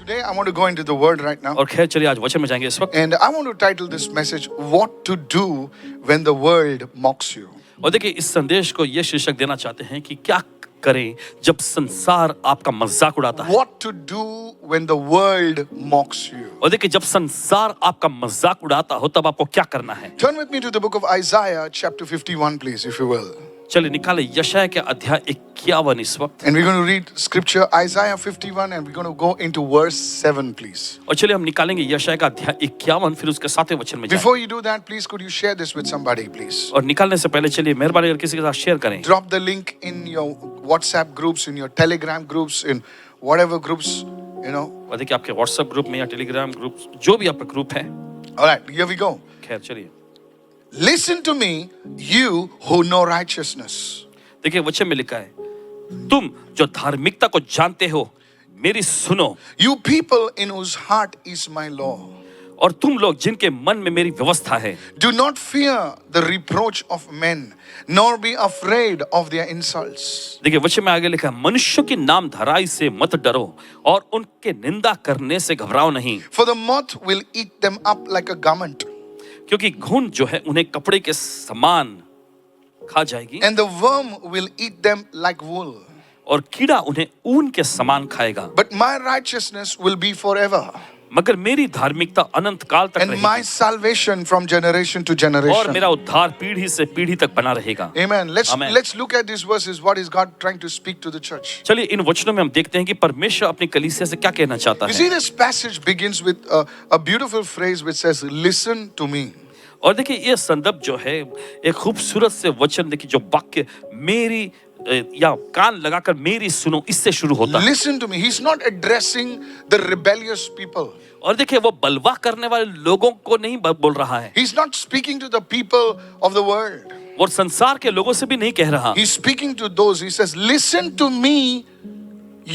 Today I want to go into the word right now. और खैर चलिए आज वचन में जाएंगे इस वक्त। And I want to title this message, What to Do When the World Mocks You. और देखिए इस संदेश को ये शीर्षक देना चाहते हैं कि क्या करें जब संसार आपका मजाक उड़ाता है। What to do when the world mocks you. और देखिए जब संसार आपका मजाक उड़ाता हो तब आपको क्या करना है। Turn with me to the book of Isaiah chapter 51 please, if you will. चलिए निकाले यशायाह के अध्याय 51 इस वक्त। And we're going to read scripture Isaiah 51 and we're going to go into verse 7 please. और चलिए हम निकालेंगे यशायाह का अध्याय 51 फिर उसके 7वें वचन में जाएंगे। Before you do that, please could you share this with somebody please. और निकालने से पहले चलिए मेहरबानी करके किसी के साथ शेयर करें। Drop the link in your WhatsApp groups, in your Telegram groups, in whatever groups, you know. और देखिए आपके व्हाट्सएप ग्रुप में या टेलीग्राम ग्रुप जो भी आपका ग्रुप है। All right, here we go. खैर चलिए Listen to me, you who know righteousness. देखिए वचन में लिखा है तुम जो धार्मिकता को जानते हो मेरी सुनो। You people in whose heart is my law. और तुम लोग जिनके मन में मेरी व्यवस्था है। Do not fear the reproach of men, nor be afraid of their insults. देखिए वचन में आगे लिखा है मनुष्यों की नाम धराई से मत डरो और उनके निंदा करने से घबराओ नहीं। For the moth will eat them up like a garment, क्योंकि घुन जो है उन्हें कपड़े के समान खा जाएगी and the worm will eat them like wool. और कीड़ा उन्हें ऊन के समान खाएगा। But my righteousness will be forever, मगर मेरी धार्मिकता अनंत काल तक and my रहेगी salvation from generation to और generation. मेरा उद्धार पीढ़ी से पीढ़ी तक बना रहेगा। Amen. Amen. Let's look at these verses. What is God trying to speak to the church? चलिए इन वचनों में हम देखते हैं कि परमेश्वर अपनी कलीसिया से क्या कहना चाहता You है। see, this passage begins with a beautiful phrase which says, "Listen to me." और देखिए ये संदर्भ जो है एक खूबसूरत से वचन देखिए जो वाक्य मेरी या कान लगाकर मेरी सुनो इससे शुरू होता है। Listen to me. He's not addressing the rebellious people. और देखिए वो बलवा करने वाले लोगों को नहीं बोल रहा है। He's not speaking to the people of the world. और संसार के लोगों से भी नहीं कह रहा। He's speaking to those. He says, "Listen to me,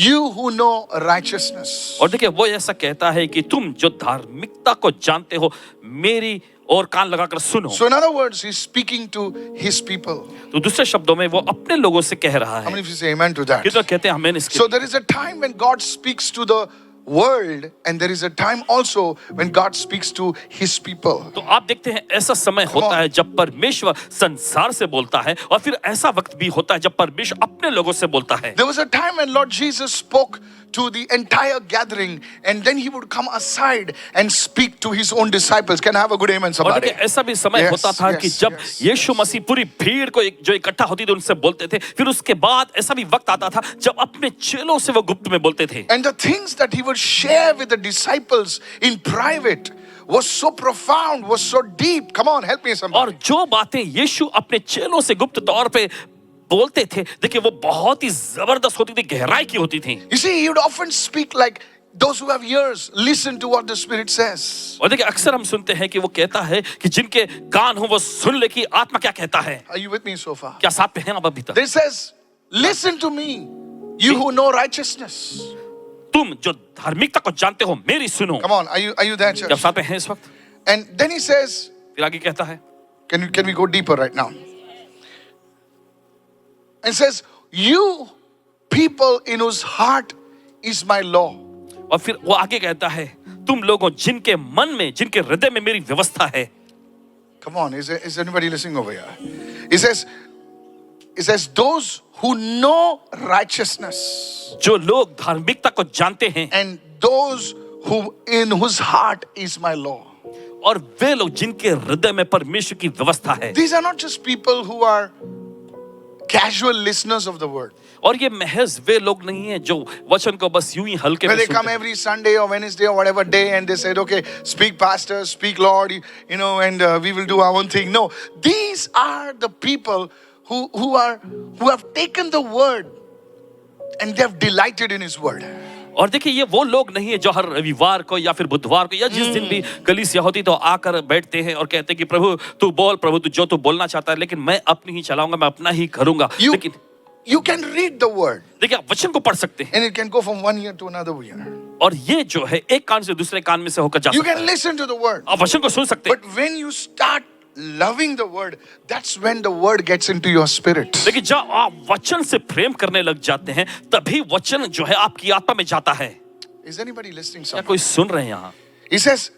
you who know righteousness." और देखिए वो ऐसा कहता है कि तुम जो धार्मिकता को जानते हो मेरी और कान लगाकर सुनो। So in other words, he's speaking to his people. तो दूसरे शब्दों में वो अपने लोगों से कह रहा How many है। of you say amen to that? कितना कहते हैं हमें इसके। So there is a time when God speaks to the world, and there is a time also when God speaks to his people. तो आप देखते हैं ऐसा समय होता है जब परमेश्वर संसार से बोलता है और फिर ऐसा वक्त भी होता है जब परमेश्वर अपने लोगों से बोलता है। There was a time when Lord Jesus spoke to the entire gathering, and then he would come aside and speak to his own disciples. Can I have a good amen, और somebody? देखिए ऐसा भी समय Yes, होता था कि yes, जब yes. यीशु मसीह पूरी भीड़ को जो इकट्ठा होती थी उनसे बोलते थे। फिर उसके बाद ऐसा भी वक्त आता था जब अपने चेलों से वो गुप्त में बोलते थे। And the things that he would share with the disciples in private was so profound, was so deep. Come on, help me, somebody. और जो बातें यीशु अपने चेलों से गुप्त तौर पे बोलते थे देखिए वो बहुत ही जबरदस्त होती थी, गहराई की होती थी। You see, he would often speak like those who have ears, listen to what the Spirit says. और देखिए अक्सर हम सुनते हैं कि वो कहता है कि जिनके कान हो वो सुन ले कि आत्मा क्या कहता है। Are you with me so far? क्या साथ पे हैं आप अभी तक? This says, listen to me, you who know righteousness. तुम जो धार्मिकता को जानते हो मेरी सुनो। Come on, are you there, क्या church? साथ पे हैं इस वक्त? And then he says, फिर आगे कहता है can we go deeper right now? And says, you people in whose heart is my law. और फिर वो आगे कहता है तुम लोगों जिनके मन में जिनके हृदय में मेरी व्यवस्था है। Come on, is anybody listening over here? He says those who know righteousness, जो लोग धार्मिकता को जानते हैं and those who in whose heart is my law. और वे लोग जिनके हृदय में परमेश्वर की व्यवस्था है। These are not just people who are casual listeners of the word. और ये महज वे लोग नहीं हैं जो वचन को बस यूं ही हल्के When में they come सुनते हैं। every Sunday or Wednesday or whatever day and they said, okay, speak pastor, speak Lord, you know, and we will do our own thing. No, these are the people who have taken the word and they have delighted in his word. और देखिए ये वो लोग नहीं है जो हर रविवार को या फिर बुधवार को या जिस दिन भी कलीसिया होती तो आकर बैठते हैं और कहते हैं कि प्रभु तू बोल, प्रभु तू जो तू बोलना चाहता है लेकिन मैं अपनी ही चलाऊंगा, मैं अपना ही करूंगा। लेकिन You can read the word देखिए आप वचन को पढ़ सकते हैं and it can go from one ear to another ear. और ये जो है एक कान से दूसरे कान में से होकर जा You सकता can है। listen to the word. आप वचन को सुन सकते हैं। But when you start loving the word, that's when the word gets into your spirit. लेकिन जब आप वचन से प्रेम करने लग जाते हैं तभी वचन जो है आपकी आत्मा में जाता है। Is anybody listening? क्या Somewhere? कोई सुन रहे हैं यहाँ? He says,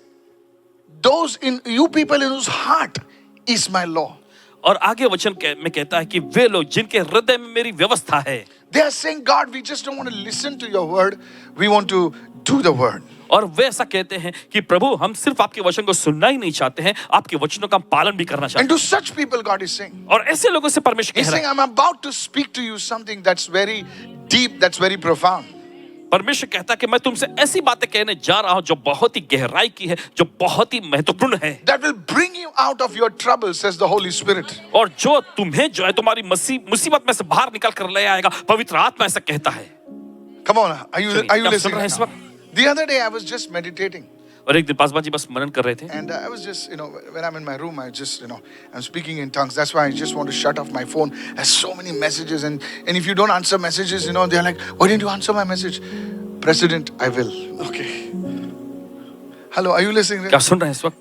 those in you people in whose heart is my law. और आगे वचन में कहता है कि वे लोग जिनके हृदय में मेरी व्यवस्था है. They are saying, God, we just don't want to listen to your word. We want to do the word. और वे ऐसा कहते हैं कि प्रभु हम सिर्फ आपके वचन को सुनना ही नहीं चाहते हैं, आपके वचनों का पालन भी करना And चाहते to हैं. such people, God is saying, और ऐसे लोगों से परमेश्वर He's कह saying, रहा है, I'm about to speak to you something that's very deep, that's very profound. परमेश्वर कहता है कि मैं तुमसे ऐसी बातें कहने जा रहा हूं जो बहुत ही गहराई की है, जो बहुत ही महत्वपूर्ण है, That will bring you out of your trouble, says the Holy Spirit. और जो तुम्हें जो है तुम्हारी मुसीबत में से बाहर निकल कर ले आएगा. पवित्र आत्मा ऐसा कहता है. Come on, are you क्या आप सुन listening? रहे हैं Right इस now? वक्त? The other day I was just meditating. और एक दिन पासवान जी बस मनन कर रहे थे, And I was just, when I'm in my room, I'm speaking in tongues. That's why I just want to shut off my phone. There's so many messages. And if you don't answer messages, they're like, why didn't you answer my message? President, I will. Okay. Hello, are you listening? क्या सुन रहे हैं इस वक्त?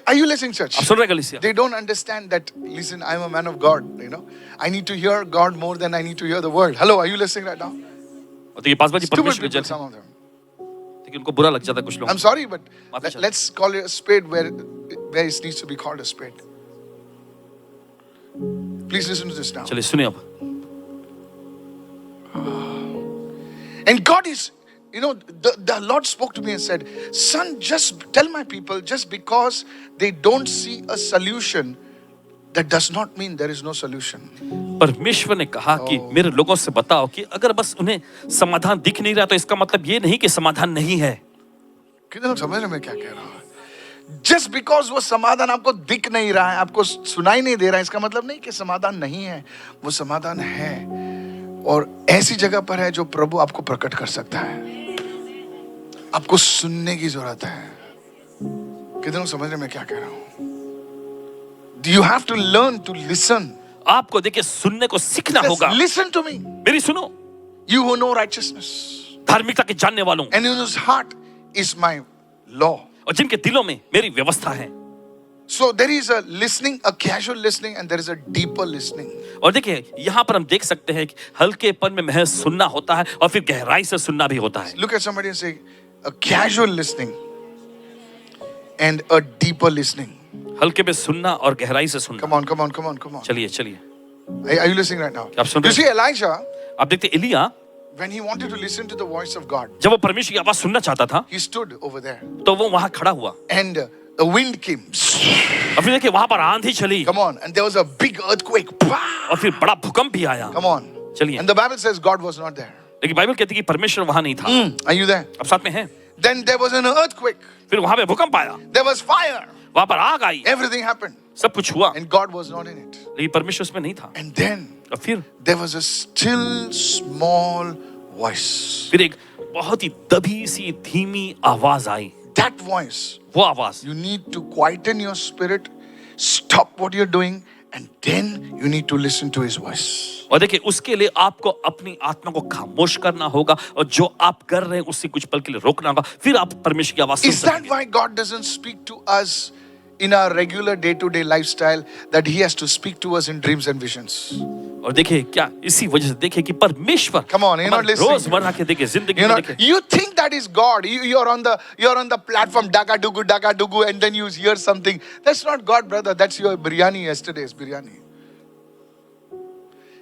Are you listening, church? आप सुन रहे हैं कलीसिया? They don't understand that, listen, I'm a man of God, I need to hear God more than I need to hear the word. Hello, are you listening right now? और तो ये Paswan ji Stupid परमेश्वर के people, जन some of them. हैं, उनको बुरा लग जाता है कुछ लोग. I'm sorry, but माफी चाहता हूं. let's call it a spade where it needs to be called a spade. Please listen to this now. चलिए सुनिए अब. And God is, the Lord spoke to me and said, son, just tell my people, just because they don't see a solution, that does not mean there is no solution. परमेश्वर ने कहा कि मेरे लोगों से बताओ कि अगर बस उन्हें समाधान दिख नहीं रहा तो इसका मतलब ये नहीं कि समाधान नहीं है. कितने लोग समझ रहे हैं मैं क्या कह रहा हूँ? Just because वो समाधान आपको दिख नहीं रहा है, आपको सुनाई नहीं दे रहा है, इसका मतलब नहीं कि समाधान नहीं है. वो समाधान है और ऐसी जगह पर है जो प्रभु आपको प्रकट कर सकता है. आपको सुनने की जरूरत है. कितने लोग समझ रहे हैं मैं क्या कह रहा हूँ? You have to learn to listen. आपको देखिए सुनने को सीखना होगा. Listen to me. मेरी सुनो. You who know righteousness. धार्मिकता के जानने वालों. And in whose heart is my law. और जिनके दिलों में मेरी व्यवस्था है. So there is a listening, a casual listening, and there is a deeper listening. और देखिए यहाँ पर हम देख सकते हैं कि हल्केपन में महज सुनना होता है और फिर गहराई से सुनना भी होता है. Look at somebody and say, a casual listening and a deeper listening. हल्के में सुनना और गहराई से सुनना. Come on. चलिए चलिए. Are you listening right now? आप सुन You रहे see, हैं? Elijah, आप देखते Elia when he wanted to listen to the voice of God, जब वो परमेश्वर की आवाज सुनना चाहता था he stood over there, तो वो वहां खड़ा हुआ and the wind came. और फिर देखिए वहां पर आंधी चली Come on, and there was a big earthquake. और फिर बड़ा भूकंप भी आया. Come on. चलिए. And the Bible says God was not there. लेकिन बाइबल कहती है कि परमेश्वर वहां नहीं था. Are you there? अब साथ में है. Then there was an earthquake. फिर वहां पे भूकंप आया, There was fire. वहां पर आग आई, Everything happened. सब कुछ हुआ, And God was not in it. लेकिन परमेश्वर उसमें नहीं था. And then और फिर there was a still small voice. फिर एक बहुत ही दबी सी धीमी आवाज आई. That voice, वो आवाज, you need to quieten your spirit, stop what you're doing, and then you need to listen to his voice. और देखिए उसके लिए आपको अपनी आत्मा को खामोश करना होगा और जो आप कर रहे हैं उससे कुछ पल के लिए रोकना होगा, फिर आप परमेश्वर की आवाज सुन Is that सकेंगे. why God doesn't speak to us in our regular day-to-day lifestyle, that he has to speak to us in dreams and visions? और देखिए क्या इसी वजह से देखिए कि परमेश्वर Come on, you're not listening. रोजमर्रा के देखिए जिंदगी में देखिए You think that is God. You're on the platform, daga dugu, and then you hear something. That's not God, brother. That's your biryani, yesterday's biryani.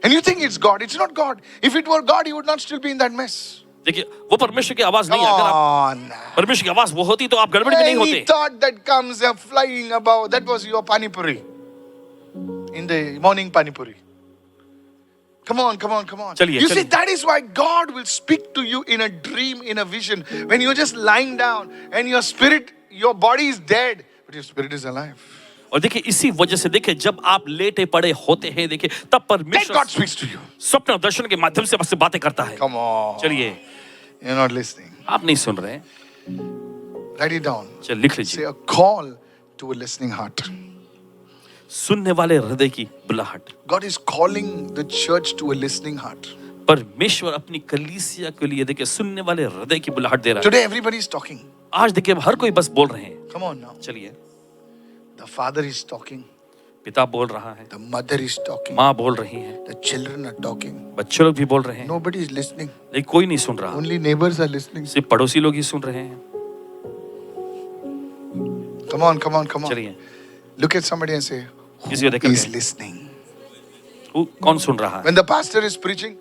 And you think it's God. It's not God. If it were God, he would not still be in that mess. देखिए वो परमेश्वर की आवाज Come नहीं है. अगर आप on. परमेश्वर की आवाज वो होती तो आप गड़बड़ी में नहीं Any होते. thought that comes flying above, that was your panipuri. In the morning panipuri. Come on. चलिए, You see, चलिए. that is why God will speak to you in a dream, in a vision. When you're just lying down and your spirit, your body is dead, but your spirit is alive. और देखिए इसी वजह से देखिए जब आप लेटे पड़े होते हैं देखिए तब Then परमेश्वर God speaks to you. स्वप्न और दर्शन के माध्यम से आपसे बातें करता है. Come on. चलिए You're not listening. आप नहीं सुन रहे हैं. Write it down. चलिए लिख Say लीजिए. a call to a listening heart. सुनने वाले हृदय की बुलाहट. God is calling the church to a listening heart. परमेश्वर अपनी कलीसिया के लिए देखिए सुनने वाले हृदय की बुलाहट दे रहा है. Today everybody is talking. आज देखिए हर कोई बस बोल रहे हैं. Come on now. चलिए The Father is talking. पिता बोल रहा है, the mother is talking, माँ बोल रही है, the children are talking. बच्चे लोग भी बोल रहे हैं, Nobody is listening. लेकिन कोई नहीं सुन रहा, Only neighbors are listening. सिर्फ पड़ोसी लोग ही सुन रहे हैं। Come on, come on, come on. चलिए Look at somebody and say, किसी को देख who is करके, listening? कौन सुन रहा है? When the pastor is preaching,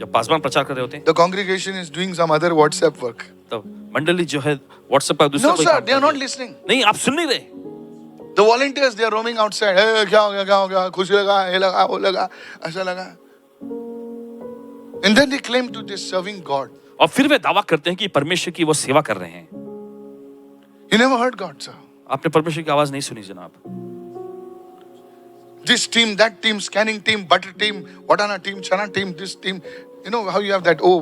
जब पासवान प्रचार कर रहे होते हैं, the congregation is doing some other WhatsApp work. तब मंडली जो है व्हाट्सएप पर दूसरा No, कोई sir, काम they are कर not रही है। listening. नहीं, आप सुन नहीं रहे। The volunteers, they are roaming outside. Hey, क्या हो गया, क्या हो गया? खुशी लगा, ये लगा, वो लगा, ऐसा लगा. And then they claim to this serving God. और फिर वे दावा करते हैं कि परमेश्वर की वो सेवा कर रहे हैं। You never heard God, sir. आपने परमेश्वर की आवाज नहीं सुनी जनाब। This team, that team, scanning team, butter team, Vadana team, Chana team, this team. You know how you have that, oh,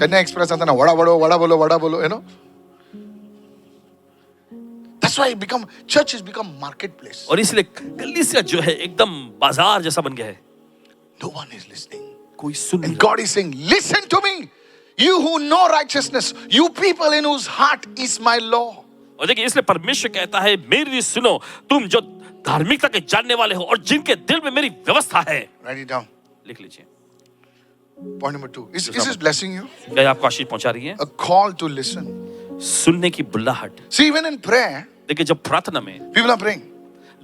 Chennai Express, आता ना, वड़ा बोलो, you know. That's why church has become marketplace. और इसलिए कलीसिया जो है एकदम बाजार जैसा बन गया है। No one is listening. कोई सुन नहीं And God is saying, listen to me, you who know righteousness, you people in whose heart is my law. और देखिए इसलिए परमेश्वर कहता है मेरी सुनो, तुम जो धार्मिकता के जानने वाले हो और जिनके दिल में मेरी व्यवस्था है। Write it down. लिख लीजिए। Point number 2. Is this blessing you? क्या ये आपको आशीष पहुंचा रही है? A call to listen. सुनने की बुलाहट। See, even in prayer, देखिए जब प्रार्थना में people are praying.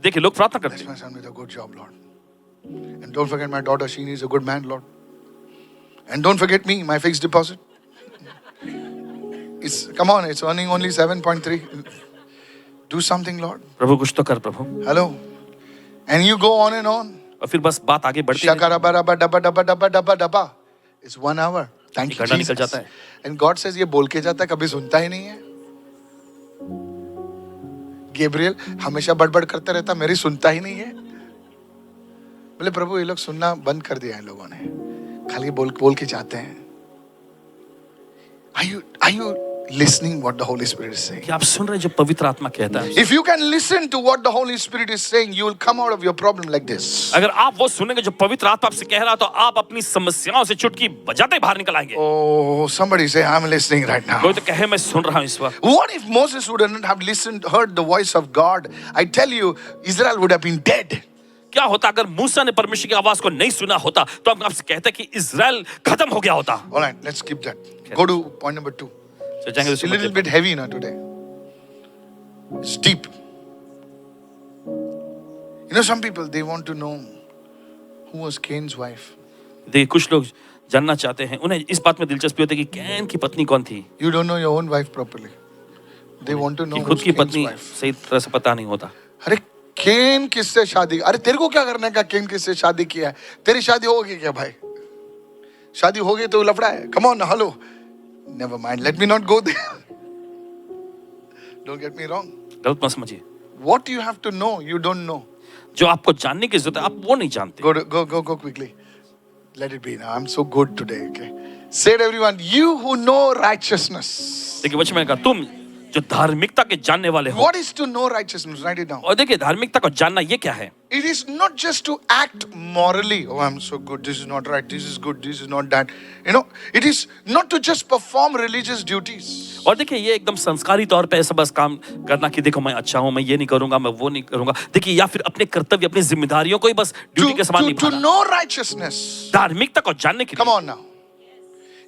देखिए लोग प्रार्थना करते Bless हैं, my son with a good job, Lord. And don't forget my daughter, she needs a good man, Lord. And don't forget me, my fixed deposit. Come on, it's earning only 7.3. Do something, Lord. प्रभु कुछ तो कर प्रभु। Hello. And you go on and on. और फिर बस बात आगे बढ़ती है। Shakarabba, dabba, dabba. It's 1 hour. Thank you, घंटा निकल Jesus. जाता है। And God says, ये बोल के जाता है, कभी सुनता ही नहीं है. Gabriel हमेशा बड़बड़ करता रहता, मेरी सुनता ही नहीं है. बोले प्रभु ये लोग सुनना बंद कर दिया है लोगों ने, खाली बोल के जाते हैं. Are you listening what the Holy Spirit is saying? कि आप सुन रहे हैं जो पवित्र आत्मा कहता है। If you can listen to what the Holy Spirit is saying, you will come out of your problem like this. अगर आप वो सुनेंगे जो पवित्र आत्मा आपसे कह रहा है तो आप अपनी समस्याओं से चुटकी बजाते बाहर निकल आएंगे। Oh, somebody say, I'm listening right now. कोई तो कहे मैं सुन रहा हूँ इस वक्त। What if Moses wouldn't have heard the voice of God? I tell you, Israel would have been dead. क्या होता अगर मूसा ने परमेश्वर की आवाज को नहीं सुना होता तो हम आपसे कहते कि इजराइल खत्म हो गया होता। All right, let's skip that. Go to point number 2. तो जाएंगे It's a little bit heavy now today. It's deep. You know, some people, they want to know who was Cain's wife. देखिए कुछ लोग जानना चाहते हैं, उन्हें इस बात में दिलचस्पी होती है कि कैन की पत्नी कौन थी। You don't know your own wife properly. They want to know कि खुद who's की Cain's पत्नी wife. सही तरह से पता नहीं होता। अरे केन किससे शादी, अरे तेरे को क्या करने का, केन किससे शादी किया है, तेरी शादी होगी क्या भाई, शादी हो गई तो लफड़ा है. Come on, hello. Never mind, let me not go there. Don't get me wrong. गलत मत समझिए। What you have to know, you don't know. जो आपको जानने की जरूरत है आप वो नहीं जानते। Go quickly. Let it be now. I'm so good today. Okay. Say it, everyone. You who know righteousness. देखिए वचन में कहा तुम जो धार्मिकता के जानने वाले हो। What is to know righteousness? Write it down. और देखिए धार्मिकता को जानना ये क्या है? It is not just to act morally. Oh, I'm so good. This is not right. This is good. This is not that. You know, it is not to just perform religious duties. और देखिए ये एकदम संस्कारी तौर पे ऐसा बस काम करना कि देखो मैं अच्छा हूँ, मैं ये नहीं करूंगा, मैं वो नहीं करूंगा। देखिए या फिर अपने कर्तव्य, अपनी जिम्मेदारियों को ही बस ड्यूटी के समान To निभाना। know righteousness. धार्मिकता को जानने के Come लिए। on now.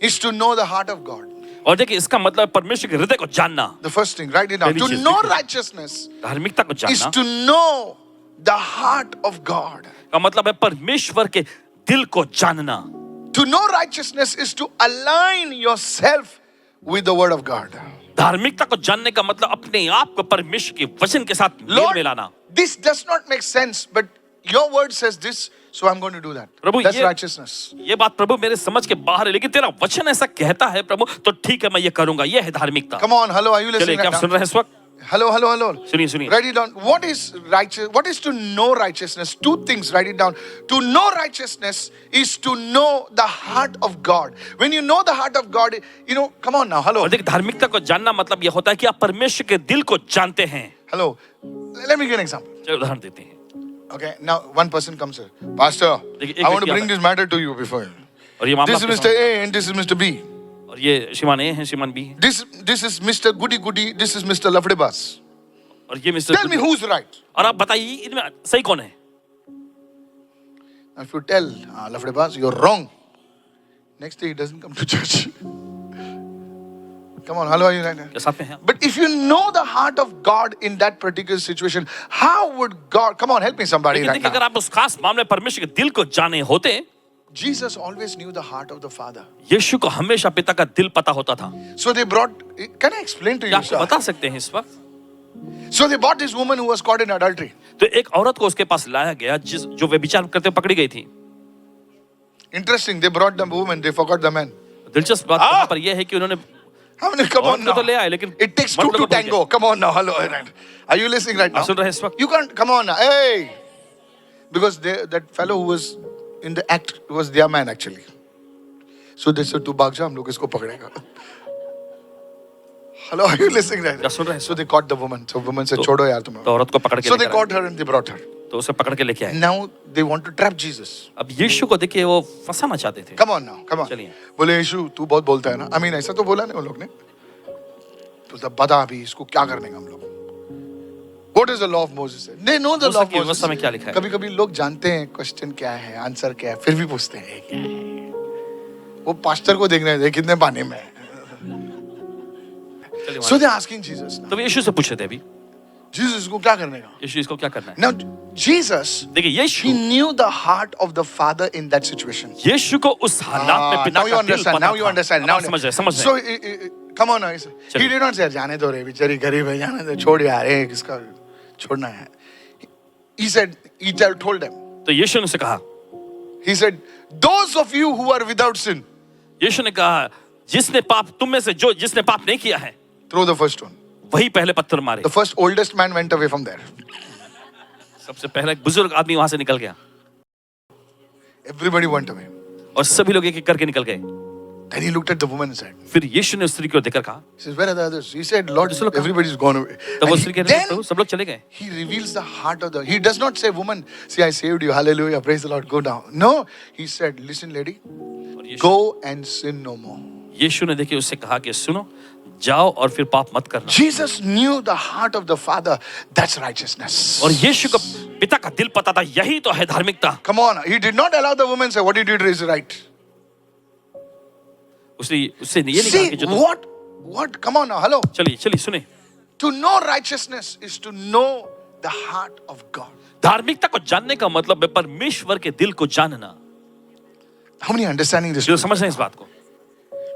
Is to know the heart of God. और देखिए इसका मतलब परमेश्वर के हृदय को जानना। The first thing, write it down. Pehli To cheez know dekhiye. righteousness धार्मिकता को is जानना to know the heart of God. का मतलब है परमेश्वर के दिल को जानना। To know righteousness is to align yourself with the word of God. धार्मिकता को जानने का मतलब अपने आप को परमेश्वर के वचन के साथ मेल Lord, मिलाना। this does not make sense, but your word says this, so I'm going to do that. Prabhu That's ये righteousness. ये बात प्रभु मेरे समझ के बाहर है, लेकिन तेरा वचन ऐसा कहता है प्रभु, तो ठीक है मैं ये करूंगा। ये है धार्मिकता। Come on, hello, are you चलिए listening क्या right आप सुन now? रहे हैं इस वक्त? Hello. सुनिए सुनिए। Write it down. What is righteous? What is to know righteousness? Two things, write it down. To know righteousness is to know the heart of God. When you know the heart of God, you know, come on now, hello. और देखिए धार्मिकता को जानना मतलब ये होता है कि आप परमेश्वर के दिल को जानते हैं। Hello. Let me give an example. चलो उदाहरण देते हैं। Okay, now one person comes here. Pastor, देखिए, I want to एक bring व्यक्ति this matter to you before you. और ये मामला This is आपके Mr. सामने- A and this is Mr. B. और ये श्रीमान ए है, श्रीमान बी है, This is Mr. Goody. This is Mr. Lavdebas. और ये mister Tell me who's right. और आप बताइए इनमें सही कौन है? If you tell, Lafdebaz, you're wrong. Next day he doesn't come to church. Come on, hello, are you right? क्या साथ में हैं? But if you know the heart of God in that particular situation, how would God, come on, help me somebody लेकिन right देखिए, अगर now. आप उस खास मामले परमेश्वर के दिल को जाने होते, Jesus always knew the heart of the Father. यीशु को हमेशा पिता का दिल पता होता था. So they brought, can I explain to क्या you, आपको sir? बता सकते हैं इस वक्त? So they brought this woman who was caught in adultery. तो एक औरत को उसके पास लाया गया जो वे विचार करते हुए पकड़ी गई थी. Interesting, they brought the woman, they forgot the man. दिलचस्प बात यहाँ पर यह है कि उन्होंने How many, come on औरत को तो now. ले आए, लेकिन It takes two मर्द to को भूल गए. tango. Come on now, hello. Right. Are you listening right now? आप सुन रहे हैं इस वक्त? You can't, come on now, hey. Because that fellow who was in the act was their man actually. So they said, "Tu bhag ja, hum log isko pakdega." Hello, are you listening right? क्या सुन रहे हैं? So they caught the woman. So woman said, "Chodo yaar tum." तो औरत को पकड़ के So they लेकर आए. caught her and they brought her. तो उसे पकड़ के लेके आए. Now they want to trap Jesus. अब यीशु को देखिए वो फंसाना चाहते थे. Come on now, come on. चलिए. बोले यीशु तू बहुत बोलता है ना. I mean ऐसा तो बोला नहीं उन लोग ने. तो तब बता अभी इसको क्या करने का हम लोग. What is the law of Moses? They know the law of मूसा की Moses. व्यवस्था में क्या लिखा है? कभी-कभी लोग जानते हैं क्वेश्चन क्या है, आंसर क्या है, फिर भी पूछते हैं क्या है. वो पास्टर को देखने दे कितने पानी में है. चलिए So वहाँ. they're asking Jesus now. तो वे यीशु से पूछ रहे थे अभी, Jesus को क्या करने का? यीशु इसको क्या करना है? Now Jesus, देखिए he Yeshu knew the heart of the Father in that situation. यीशु को उस हालात में पिता Now you का दिल understand. पता Now you था. understand. अब Now आप समझ रहे हैं, समझ रहे So हैं. come on now. He चलिए. did not say जाने दो रे बेचारी गरीब है जाने दो छोड़ यार एक इसका छोड़ना है. He said he told them. तो यीशु ने उसे कहा, He said those of you who are without sin यीशु ने कहा, जिसने पाप तुम में से जो जिसने पाप नहीं किया है, throw the first one. वही पहले पत्थर मारे. The first oldest man went away from there. सबसे पहले एक बुजुर्ग आदमी वहां से निकल गया Everybody went away. और सभी लोग एक एक करके निकल गए. Then he looked at the woman and said, फिर यीशु ने उस स्त्री को देखकर कहा, he says, where are the others? He said, Lord, दूसरे लोग कहाँ? everybody's gone away. तब वो And स्त्री कह रही, then प्रभु सब लोग चले गए. he reveals the heart of the, he does not say, woman, see, I saved you, hallelujah, praise the Lord, go down. No, he said, listen, lady, और यीशु go and sin no more. यीशु ने देखिए उससे कहा कि सुनो, जाओ और फिर पाप मत करना. Jesus knew the heart of the Father. That's righteousness. और यीशु को पिता का दिल पता था, यही तो है धार्मिकता. Come on, he did not allow the woman to say, what you did is right. उसने उससे ये नहीं कहा See, कि जो तुम, what, come on now, hello. चलिए चलिए सुने, To know righteousness is to know the heart of God. धार्मिकता को जानने का मतलब है परमेश्वर के दिल को जानना. How many are understanding this? जो समझ रहे हैं इस बात को?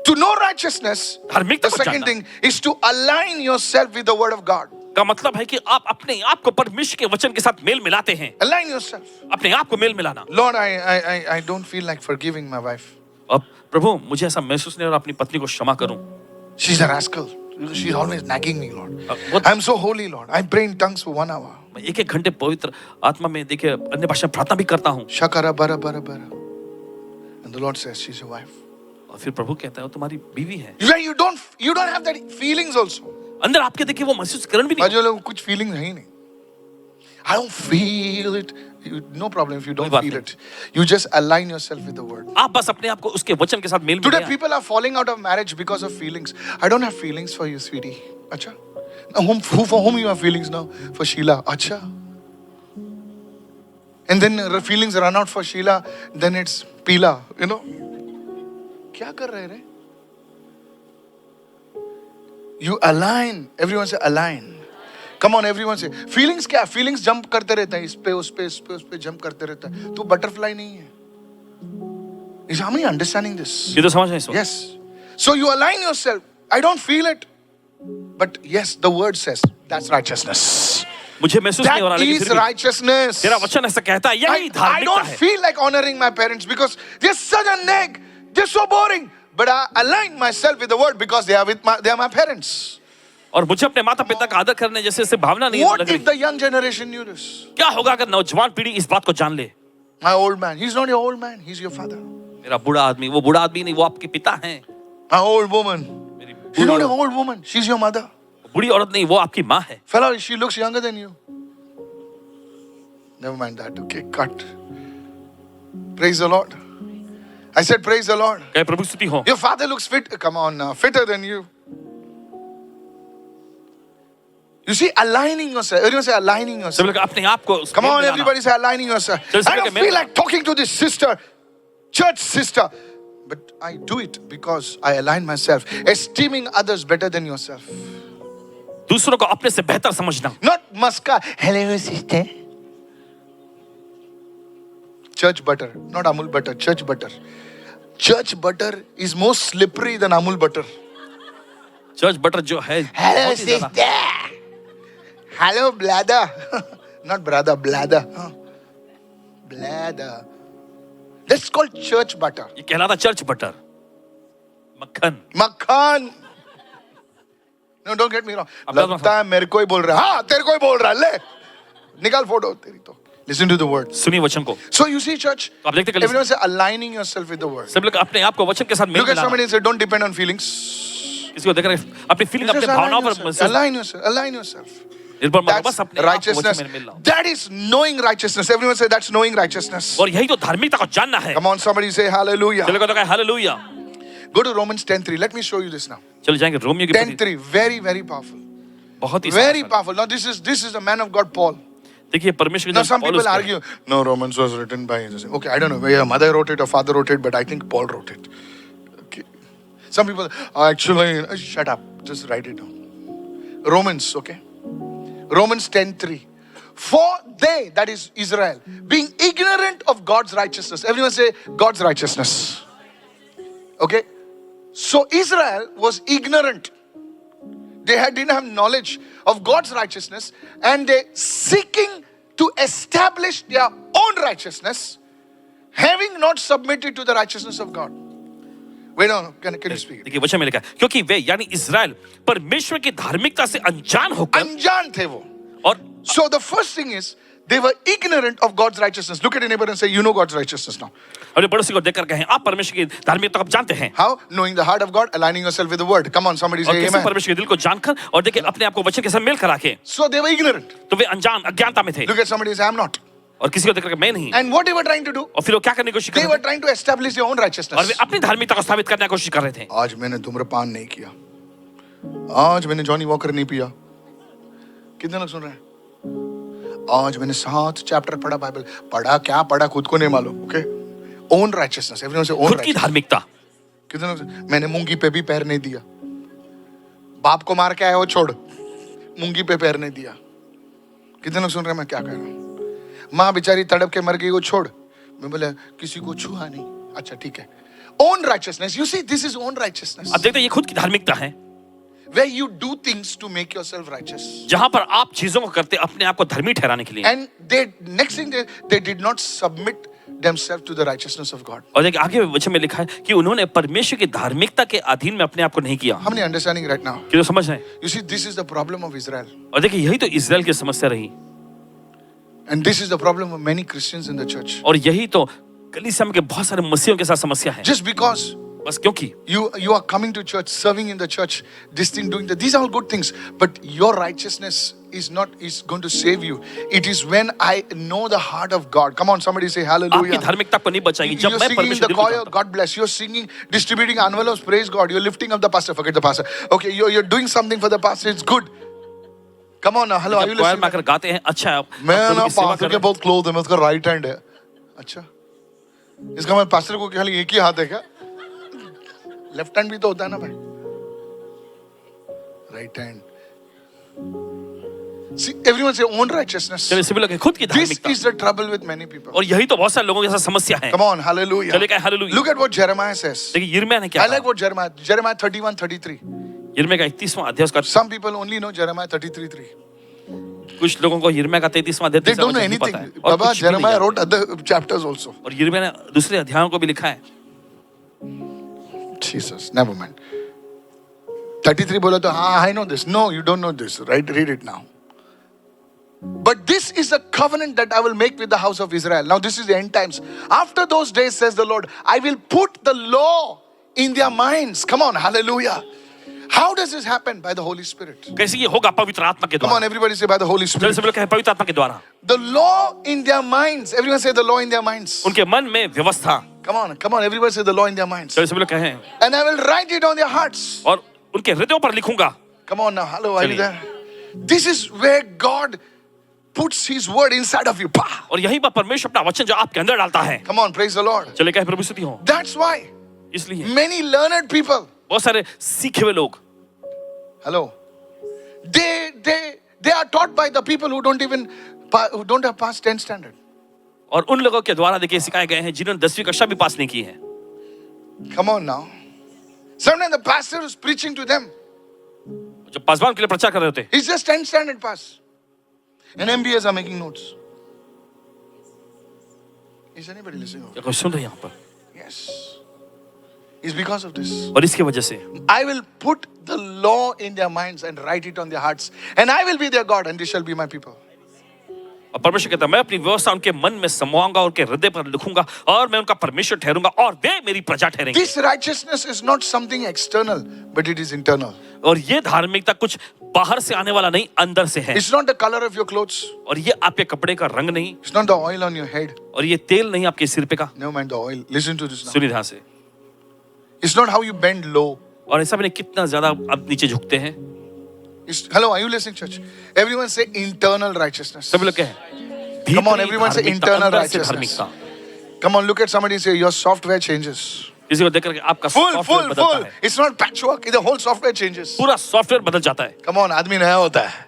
To know righteousness, धार्मिकता the को second जानना thing is to align yourself with the word of God. का मतलब है कि आप अपने आप को परमेश्वर के वचन के साथ मेल मिलाते हैं. Align yourself. अपने आप को मेल मिलाना. Lord, I don't feel like forgiving my wife. अब प्रभु मुझे ऐसा महसूस नहीं हो रहा अपनी पत्नी को क्षमा करूं. She's a rascal. She's always nagging me, Lord. वो I'm so holy, Lord. I pray in tongues for 1 hour. मैं एक एक घंटे पवित्र आत्मा में देखिए अन्य भाषा में प्रार्थना भी करता हूं. Shakara bara bara bara. And the Lord says, she's your wife. और फिर प्रभु कहता है वो तुम्हारी बीवी है. When you don't have that feelings also. अंदर आपके देखिए वो महसूस करन भी नहीं. बाजू लोग कुछ feelings है ही नहीं. I don't feel it. No problem if you don't कोई बात feel नहीं. it. You just align yourself with the word. आप बस अपने आप को उसके वचन के साथ मेल Today मिलाएं. people are falling out of marriage because of feelings. I don't have feelings for you, sweetie. Acha. Now, for whom you have feelings now? For Sheila. Acha. And then feelings run out for Sheila. Then it's Pila. You know. क्या कर रहे रे? You align. Everyone say align. Come on, everyone say. Feelings क्या? Feelings jump करते रहते हैं. इस पे उस पे इस पे उस पे jump करते रहता है. तू butterfly नहीं है. Is how many understanding this? ये तो समझ रहे हैं इस वक्त. Yes. So you align yourself. I don't feel it. But yes, the word says that's righteousness. मुझे महसूस नहीं हो रहा That लेकिन is फिर भी righteousness. तेरा वचन ऐसा कहता है, यही I धार्मिकता don't है. feel like honoring my parents because they're such a nag. They're so boring. But I align myself with the word because they are my parents. और मुझे अपने माता पिता का आदर करने जैसे ऐसे भावना नहीं What लग if रही. the young generation knew this? क्या होगा अगर नौजवान पीढ़ी इस बात को जान ले? My old man. He's not your old man. He's your father. मेरा बूढ़ा आदमी, वो बूढ़ा आदमी नहीं, वो आपके पिता हैं. My old woman. मेरी She's not Burhi your old woman. She's your mother. बूढ़ी औरत नहीं, वो आपकी माँ है. Fellow, she looks younger than you. Never mind that. Okay, cut. Praise the Lord. I said, praise the Lord. कहे प्रभु स्तुति हो. Your father looks fit. Come on now, fitter than you. You see, aligning yourself. Everyone say aligning yourself. सभी लोग अपने आप को Come mail on, मिलाना। everybody say aligning yourself. Just I look don't at me. feel like talking to this sister, church sister, but I do it because I align myself, esteeming others better than yourself. दूसरों को अपने से बेहतर समझना। Not maska. Hello, sister. Church butter, not Amul butter. Church butter. Church butter is more slippery than Amul butter. Church butter जो है Hello, बहुत ही ज्यादा- sister. Hello, blather. Not brother, blather. Blather. That's called church butter. ये कहलाता church butter, मक्खन। Makhan. No, don't get me wrong. अब बात मत- लगता है मेरे को ही बोल रहा है. हाँ, तेरे को ही बोल रहा है. ले. निकाल फोटो तेरी तो. Listen to the word. सुनिए वचन को। So you see, church, तो आप देखते कलिसिया- everyone say aligning yourself with the word. सभी लोग अपने आप को वचन के साथ मेल Look at मिलाना। somebody and say, don't depend on feelings. किसी को देखकर अपनी फीलिंग अपने Just भावनाओं पर align महसूस yourself. Align yourself. Align yourself. निर्भर मत हो, That's बस अपने आप को वचन righteousness. में मिल रहा हूं। That is knowing righteousness. Everyone say that's knowing righteousness. और यही तो धार्मिकता को जानना है। Come on, somebody say hallelujah. चलो कहते हैं hallelujah. Go to Romans 10:3. Let me show you this now. चलो जाएंगे रोमियो की 10:3. Very, very powerful. बहुत ही Very सारा- powerful. Now this is the man of God, Paul. देखिए परमेश्वर Now के some जन people पौलुस को- argue, no, Romans was written by Jesus. Okay, I don't know whether mother wrote it or father wrote it, but I think Paul wrote it. Okay. Some people actually shut up. Just write it down. Romans, okay. Romans 10:3. For they, that is Israel, being ignorant of God's righteousness. Everyone say God's righteousness. Okay. So Israel was ignorant. Didn't have knowledge of God's righteousness, and they seeking to establish their own righteousness, having not submitted to the righteousness of God. Wait on, can you speak? देखिए वचन में लिखा है क्योंकि वे यानी Israel परमेश्वर की धार्मिकता से अनजान होकर अनजान थे वो. और So the first thing is they were ignorant of God's righteousness. Look at your neighbor and say, you know God's righteousness now. अपने पड़ोसी को देखकर कहें आप परमेश्वर की धार्मिकता को आप जानते हैं। How? Knowing the heart of God, aligning yourself with the word. Come on, somebody और say कैसे amen. परमेश्वर के दिल को जानकर और देखिए अपने आप को वचन के साथ मेल करा के So they were ignorant. तो वे अनजान अज्ञानता में थे Look at somebody and say, I'm not. और किसी को देखकर मैं नहीं। And what they were trying to do? और फिर वो क्या करने की कोशिश कर They रहे were थे trying to establish their own और वे righteousness. अपनी धार्मिकता को स्थापित करने की कोशिश कर रहे थे। आज मैंने धूम्रपान नहीं किया. आज मैंने जॉनी वॉकर नहीं पिया. कितने लोग सुन रहे हैं? आज मैंने 7 चैप्टर पढ़ा बाइबल. पढ़ा क्या पढ़ा खुद को नहीं मालूम. Okay? Own righteousness. Everyone say own खुद की righteousness. धार्मिकता। कितने लोग? मैंने मूंगी पे भी पैर नहीं दिया. बाप को मार के आया वो छोड़. मूंगी पे पैर नहीं दिया. कितने लोग सुन रहे हैं मैं क्या कह रहा हूँ? माँ बेचारी तड़प के मर गई वो छोड़. मैं बोला किसी को छुआ नहीं. अच्छा ठीक है. Own righteousness. You see, this is own righteousness. अब देखते हैं ये खुद की धार्मिकता है Where you do things to make yourself righteous. जहां पर आप चीजों को करते अपने आप को धर्मी ठहराने के लिए। And they next thing they did not submit themselves to the righteousness of God. और देखिए आगे वचन में लिखा है कि उन्होंने परमेश्वर की धार्मिकता के अधीन में अपने आप को नहीं किया। How many understanding right now? कि तो समझ रहे हैं You see, this is the problem of Israel. और देखिए यही तो इज़राइल की समस्या रही And this is the problem of many Christians in the church. और यही तो कलीसिया में के बहुत सारे मसीहों के साथ समस्या है। Just because बस क्योंकि you are coming to church, serving in the church, this thing, doing that, these are all good things. But your righteousness is going to save you. It is when I know the heart of God. Come on, somebody say आपकी hallelujah. धार्मिकता को नहीं बचाएगी जब You're मैं singing in परमेश्वर the के दिल को choir, जानता हूं। God bless. You're singing, distributing envelopes, praise God. You're lifting up the pastor, forget the pastor. Okay, you're doing something for the pastor, it's good. Come on now, hello, are you जब choir में listening? आकर गाते हैं अच्छा है, आप मैं प्रभु ना की सेवा पास्टर कर के रहे हैं। बहुत क्लोज है, मैं उसका राइट हैंड है. अच्छा, इसका मैं पास्टर को खाली एक ही हाथ है क्या? लेफ्ट हैंड भी तो होता है ना भाई. Right hand. See, everyone say own righteousness. चलिए सभी लोग हैं, खुद की This धार्मिकता is the trouble with many people. और यही तो बहुत सारे लोगों के साथ समस्या है। Come on, hallelujah. चलिए कहें hallelujah। Look at what Jeremiah says. देखिए यिर्मयाह ने क्या I like कहा? what Jeremiah 31:33. यिर्मयाह का 31वां अध्याय उसका Some people only know Jeremiah 33:3. कुछ लोगों को यिर्मयाह का 33वां अध्याय They तीसरा don't know वचन नहीं anything. पता है और Baba, कुछ भी नहीं Jeremiah जानते। wrote other chapters also. और यिर्मयाह ने दूसरे अध्यायों को भी लिखा है। Jesus, never mind. 33 बोला तो हाँ, I know this. No, you don't know this. Right? Read it now. But this is a covenant that I will make with the house of Israel. Now this is the end times. After those days, says the Lord, I will put the law in their minds. Come on, hallelujah. How does this happen? By the Holy Spirit. कैसे ये होगा? पवित्र आत्मा के Come on, द्वारा। everybody say by the Holy चलिए Spirit. सभी लोग कहें पवित्र आत्मा के द्वारा। The law in their minds. Everyone say the law in their minds. उनके मन में व्यवस्था। Come on, everybody say the law in their minds. चलिए सभी लोग कहें And I will write it on their hearts. और उनके हृदयों पर लिखूंगा। Come on now, hello, are you चलिए। there? This is where God puts His word inside of you. Pah! और यही पर परमेश्वर अपना वचन जो आपके अंदर डालता है. Come on, praise the Lord. चले कहे प्रभु स्तुति हो. That's why इसलिए many learned people, बहुत सारे सीखे हुए लोग, hello, they are taught by the people who don't have passed 10 standard. और उन लोगों के द्वारा देखिए सिखाए गए हैं जिन्होंने 10वीं कक्षा भी पास नहीं की है. Come on now. Sometimes the pastor is preaching to them. जो पासवान के लिए प्रचार कर रहे होते, He's just 10 standard pass. And MBAs are making notes. Is anybody listening? क्या कोई सुन रहे हैं यहाँ पर? Yes. It's because of this. और इसकी वजह से I will put the law in their minds and write it on their hearts. And I will be their God and they shall be my people. और परमेश्वर कहता है मैं अपनी व्यवस्था उनके मन में समाऊंगा और उनके हृदय पर लिखूंगा और मैं उनका परमेश्वर ठहरूंगा और वे मेरी प्रजा ठहरेंगे. This righteousness is not something external, but it is internal. और ये धार्मिकता कुछ बाहर से आने वाला नहीं, अंदर से है. It's not the color of your clothes. और ये आपके कपड़े का रंग नहीं, It's not the oil on your head. और ये तेल नहीं आपके सिर पे का. Never mind the oil. Listen to this now. सुनिए ध्यान से. It's not how you bend low. और ऐसा भी नहीं कितना ज्यादा आप नीचे झुकते हैं. Hello, are you listening, church? Everyone say internal righteousness. सभी लोग कहें. Come on, everyone say internal righteousness. धार्मिकता. Come on, look at somebody and say your software changes. किसी को देख करके आपका Full. सॉफ्टवेयर बदलता है. It's not patchwork. The whole software changes. पूरा सॉफ्टवेयर बदल जाता है. Come on, आदमी नया होता है.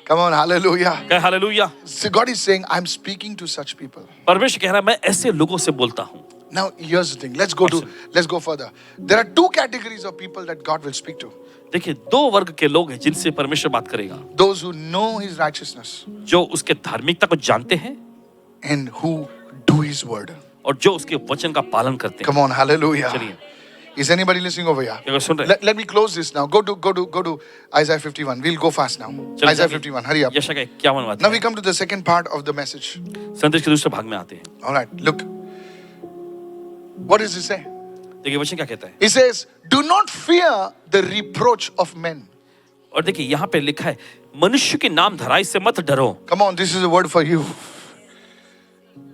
Come on, hallelujah. कहे hallelujah. So God is saying, I'm speaking to such people. परमेश्वर कह रहा है मैं ऐसे लोगों से बोलता हूँ. Now, here's the thing. Let's go further. There are two categories of people that God will speak to. देखिए दो वर्ग के लोग हैं जिनसे परमेश्वर बात करेगा. Those who know His righteousness जो उसके धार्मिकता को जानते हैं and who do His word. और जो उसके वचन का पालन करते हैं. Come on, hallelujah. चलिए. Is anybody listening over here? क्या कोई सुन रहे हैं? Let me close this now. Go to Isaiah 51. We'll go fast now. चलिए Isaiah जाइए. 51. Hurry up. यशायाह का 51वां Now we come to the second part of the message. संदेश के दूसरे भाग में आते हैं. All right, look. What does it say? देखिए वचन क्या कहता है. It says, do not fear the reproach of men. और देखिए यहाँ पे लिखा है मनुष्य के नाम धराई से मत डरो. Come on, this is a word for you.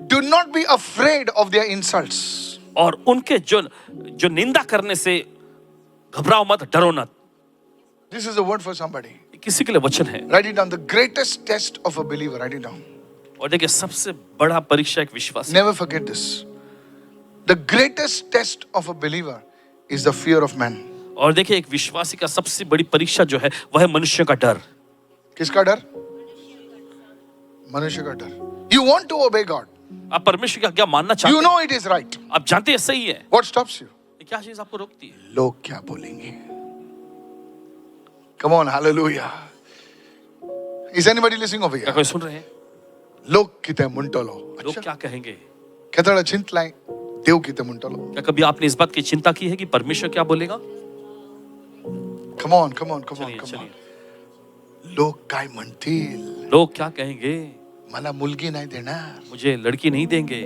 Do not be afraid of their insults. और उनके जो निंदा करने से घबराओ मत, डरो मत. This is a word for somebody. किसी के लिए वचन है. Write it down. The greatest test of a believer. Write it down. और देखिए सबसे बड़ा परीक्षा एक विश्वास. Never forget this. The greatest test of a believer is the fear of man. और देखिए एक विश्वासी का सबसे बड़ी परीक्षा जो है वह है मनुष्य का डर. किसका डर? मनुष्य का डर. You want to obey God. आप परमेश्वर की आज्ञा मानना चाहते You हैं. know it is right. आप जानते हैं सही है. What stops you? क्या चीज आपको रोकती है? लोग क्या बोलेंगे? Come on, hallelujah. Is anybody listening over क्या here? कोई सुन रहे हैं? लोग किते मुंटलो. लोग क्या कहेंगे? कहता चिंतलाएं देव किते मुंटलो. क्या कभी आपने इस बात की चिंता की है कि परमेश्वर क्या बोलेगा? Come on. चलिए. लोग काय म्हणतील. लोग क्या कहेंगे? मला मुलगी नाही देणार. मुझे लड़की नहीं देंगे.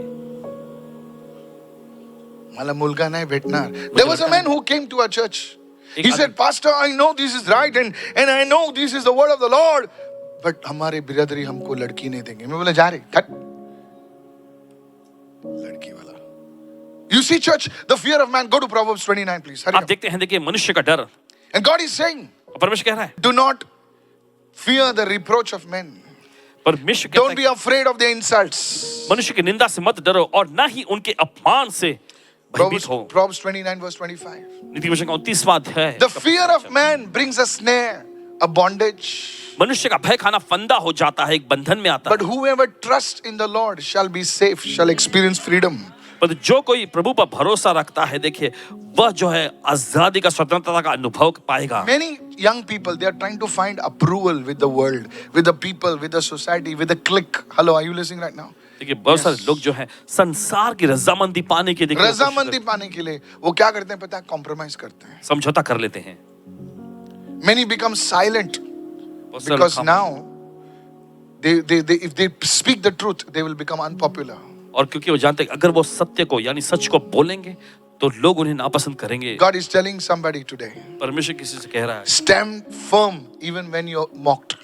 मला मुलगा नाही भेटणार. There was a man who came to our church. He said, Pastor, I know this is right and I know this is the word of the Lord. But हमारे बिरादरी हमको लड़की नहीं देंगे. मैं बोला जा रहे कट. लड़की वाला. You see, church, the fear of man. Go to Proverbs 29, please. Hurry आप up. देखते हैं देखिए मनुष्य का डर. And God is saying, परमेश्वर कह रहा है do not fear the reproach of men. परमेश्वर कहता Don't है be afraid of their insults. मनुष्य की निंदा से मत डरो और ना ही उनके अपमान से भयभीत हो. Proverbs 29, verse 25. नीति वचन का 29वां अध्याय. The fear of man brings a snare, a bondage. मनुष्य का भय खाना फंदा हो जाता है, एक बंधन में आता But है. whoever trusts in the Lord shall be safe, shall experience freedom. पर जो कोई प्रभु पर भरोसा रखता है देखिए वह जो है आजादी का स्वतंत्रता का अनुभव पाएगा. Many young people, they are trying to find approval with the world, with the people, with the society, with the clique. Hello, are you listening right now? देखिए बहुत सारे लोग जो हैं संसार की रजामंदी पाने के देखिए रजामंदी पाने के लिए वो क्या करते हैं पता है? कॉम्प्रोमाइज करते हैं. समझौता कर लेते हैं. Many become silent बहुत सारे because लोग now they if they speak the truth, they will become unpopular. और क्योंकि वो जानते हैं अगर वो सत्य को यानी सच को बोलेंगे तो लोग उन्हें नापसंद करेंगे. God is telling somebody today, परमेश्वर किसी से कह रहा है stand firm even when you're mocked.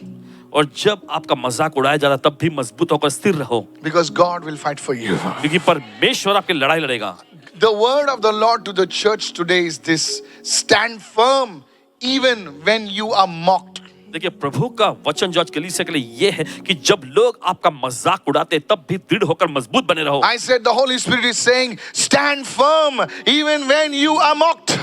और जब आपका मजाक उड़ाया जा रहा तब भी मजबूत होकर स्थिर रहो Because God will fight for you. क्योंकि परमेश्वर आपकी लड़ाई लड़ेगा. The word of the Lord to the church today is this: stand firm even when you are mocked. देखिए प्रभु का वचन जो आज कलीसिया के लिए ये है कि जब लोग आपका मजाक उड़ाते तब भी दृढ़ होकर मजबूत बने रहो। I said the Holy Spirit is saying, stand firm even when you are mocked.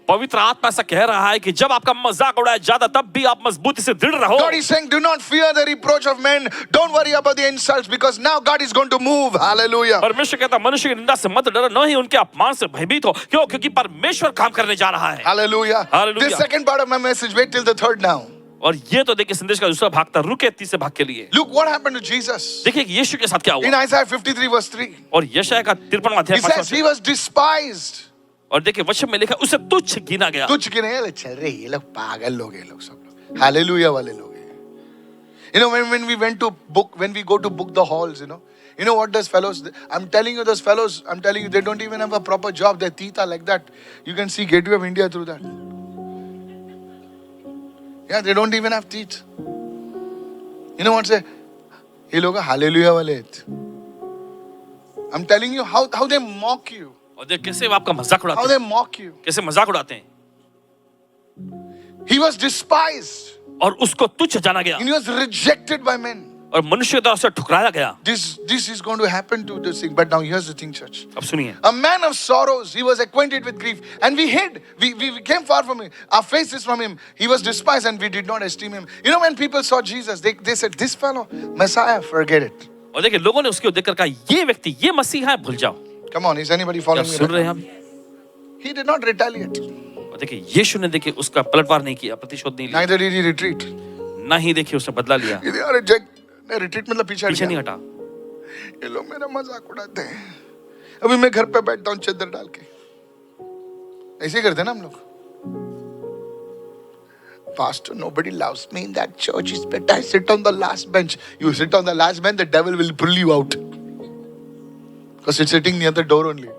पवित्र आत्मा ऐसा कह रहा है कि जब आपका मजाक उड़ाया जाता तब भी आप मजबूती से दृढ़ रहो। God is saying, do not fear the reproach of men. Don't worry about the insults because now God is going to move. Hallelujah. परमेश्वर कहता मनुष्य की निंदा से मत डरो, न ही उनके अपमान से भयभीत हो। क्यों? क्योंकि परमेश्वर काम करने जा रहा है। Hallelujah. Hallelujah. This second part of my message, wait till the third now. और ये तो देखिए संदेश का दूसरा भाग था, रुके तीसरे भाग के लिए। Look what happened to Jesus. देखिए कि यीशु के साथ क्या In हुआ। Isaiah 53 verse 3. और यशायाह का 53वां अध्याय He says 5वां he was despised. और देखिए वचन में लिखा उसे तुच्छ गिना गया। तुच्छ गिने गया, चल रहे ये लोग पागल लोग हैं, ये लोग सब लोग हालेलुया वाले लोग हैं। You know when we went to book, when we go to book the halls, you know what those fellows, I'm telling you, those fellows, I'm telling you, they don't even have a proper job. Their teeth are like that. You can see Gateway of India through that. Yeah, they don't even have teeth. You know what say? ये लोग hallelujah वाले हैं। I'm telling you how they mock you. और देख कैसे वो आपका मजाक उड़ाते How हैं। they mock you. कैसे मजाक उड़ाते हैं। He was despised. और उसको तुच्छ जाना गया And he was rejected by men. और मनुष्य द्वारा उसे ठुकराया गया। This is going to happen to this thing. But now here's the thing, church. अब सुनिए, A man of sorrows, he was acquainted with grief. And we hid. We came far from him. Our faces from him. He was despised and we did not esteem him. You know, when people saw Jesus, they said, this fellow, Messiah, forget it. और देखिए लोगों ने उसको देखकर कहा ये व्यक्ति ये मसीहा है, भूल जाओ। Come on, is anybody क्या following आप me? सुन रहे Right हैं now? हम? He did not retaliate. और देखिए यीशु ने देखिए उसका पलटवार नहीं किया, प्रतिशोध नहीं लिया, Neither did he retreat. ना ही देखिए उसने बदला लिया, Retreat मतलब पीछे हट पीछे नहीं गया। हटा। ये लोग मेरा मजाक उड़ाते हैं। अभी मैं घर पे बैठता हूँ चादर डाल के। ऐसे ही करते हैं ना हम लोग। Pastor, nobody loves me in that church. It's better I sit on the last bench. You sit on the last bench, the devil will pull you out. Because it's sitting near the door only.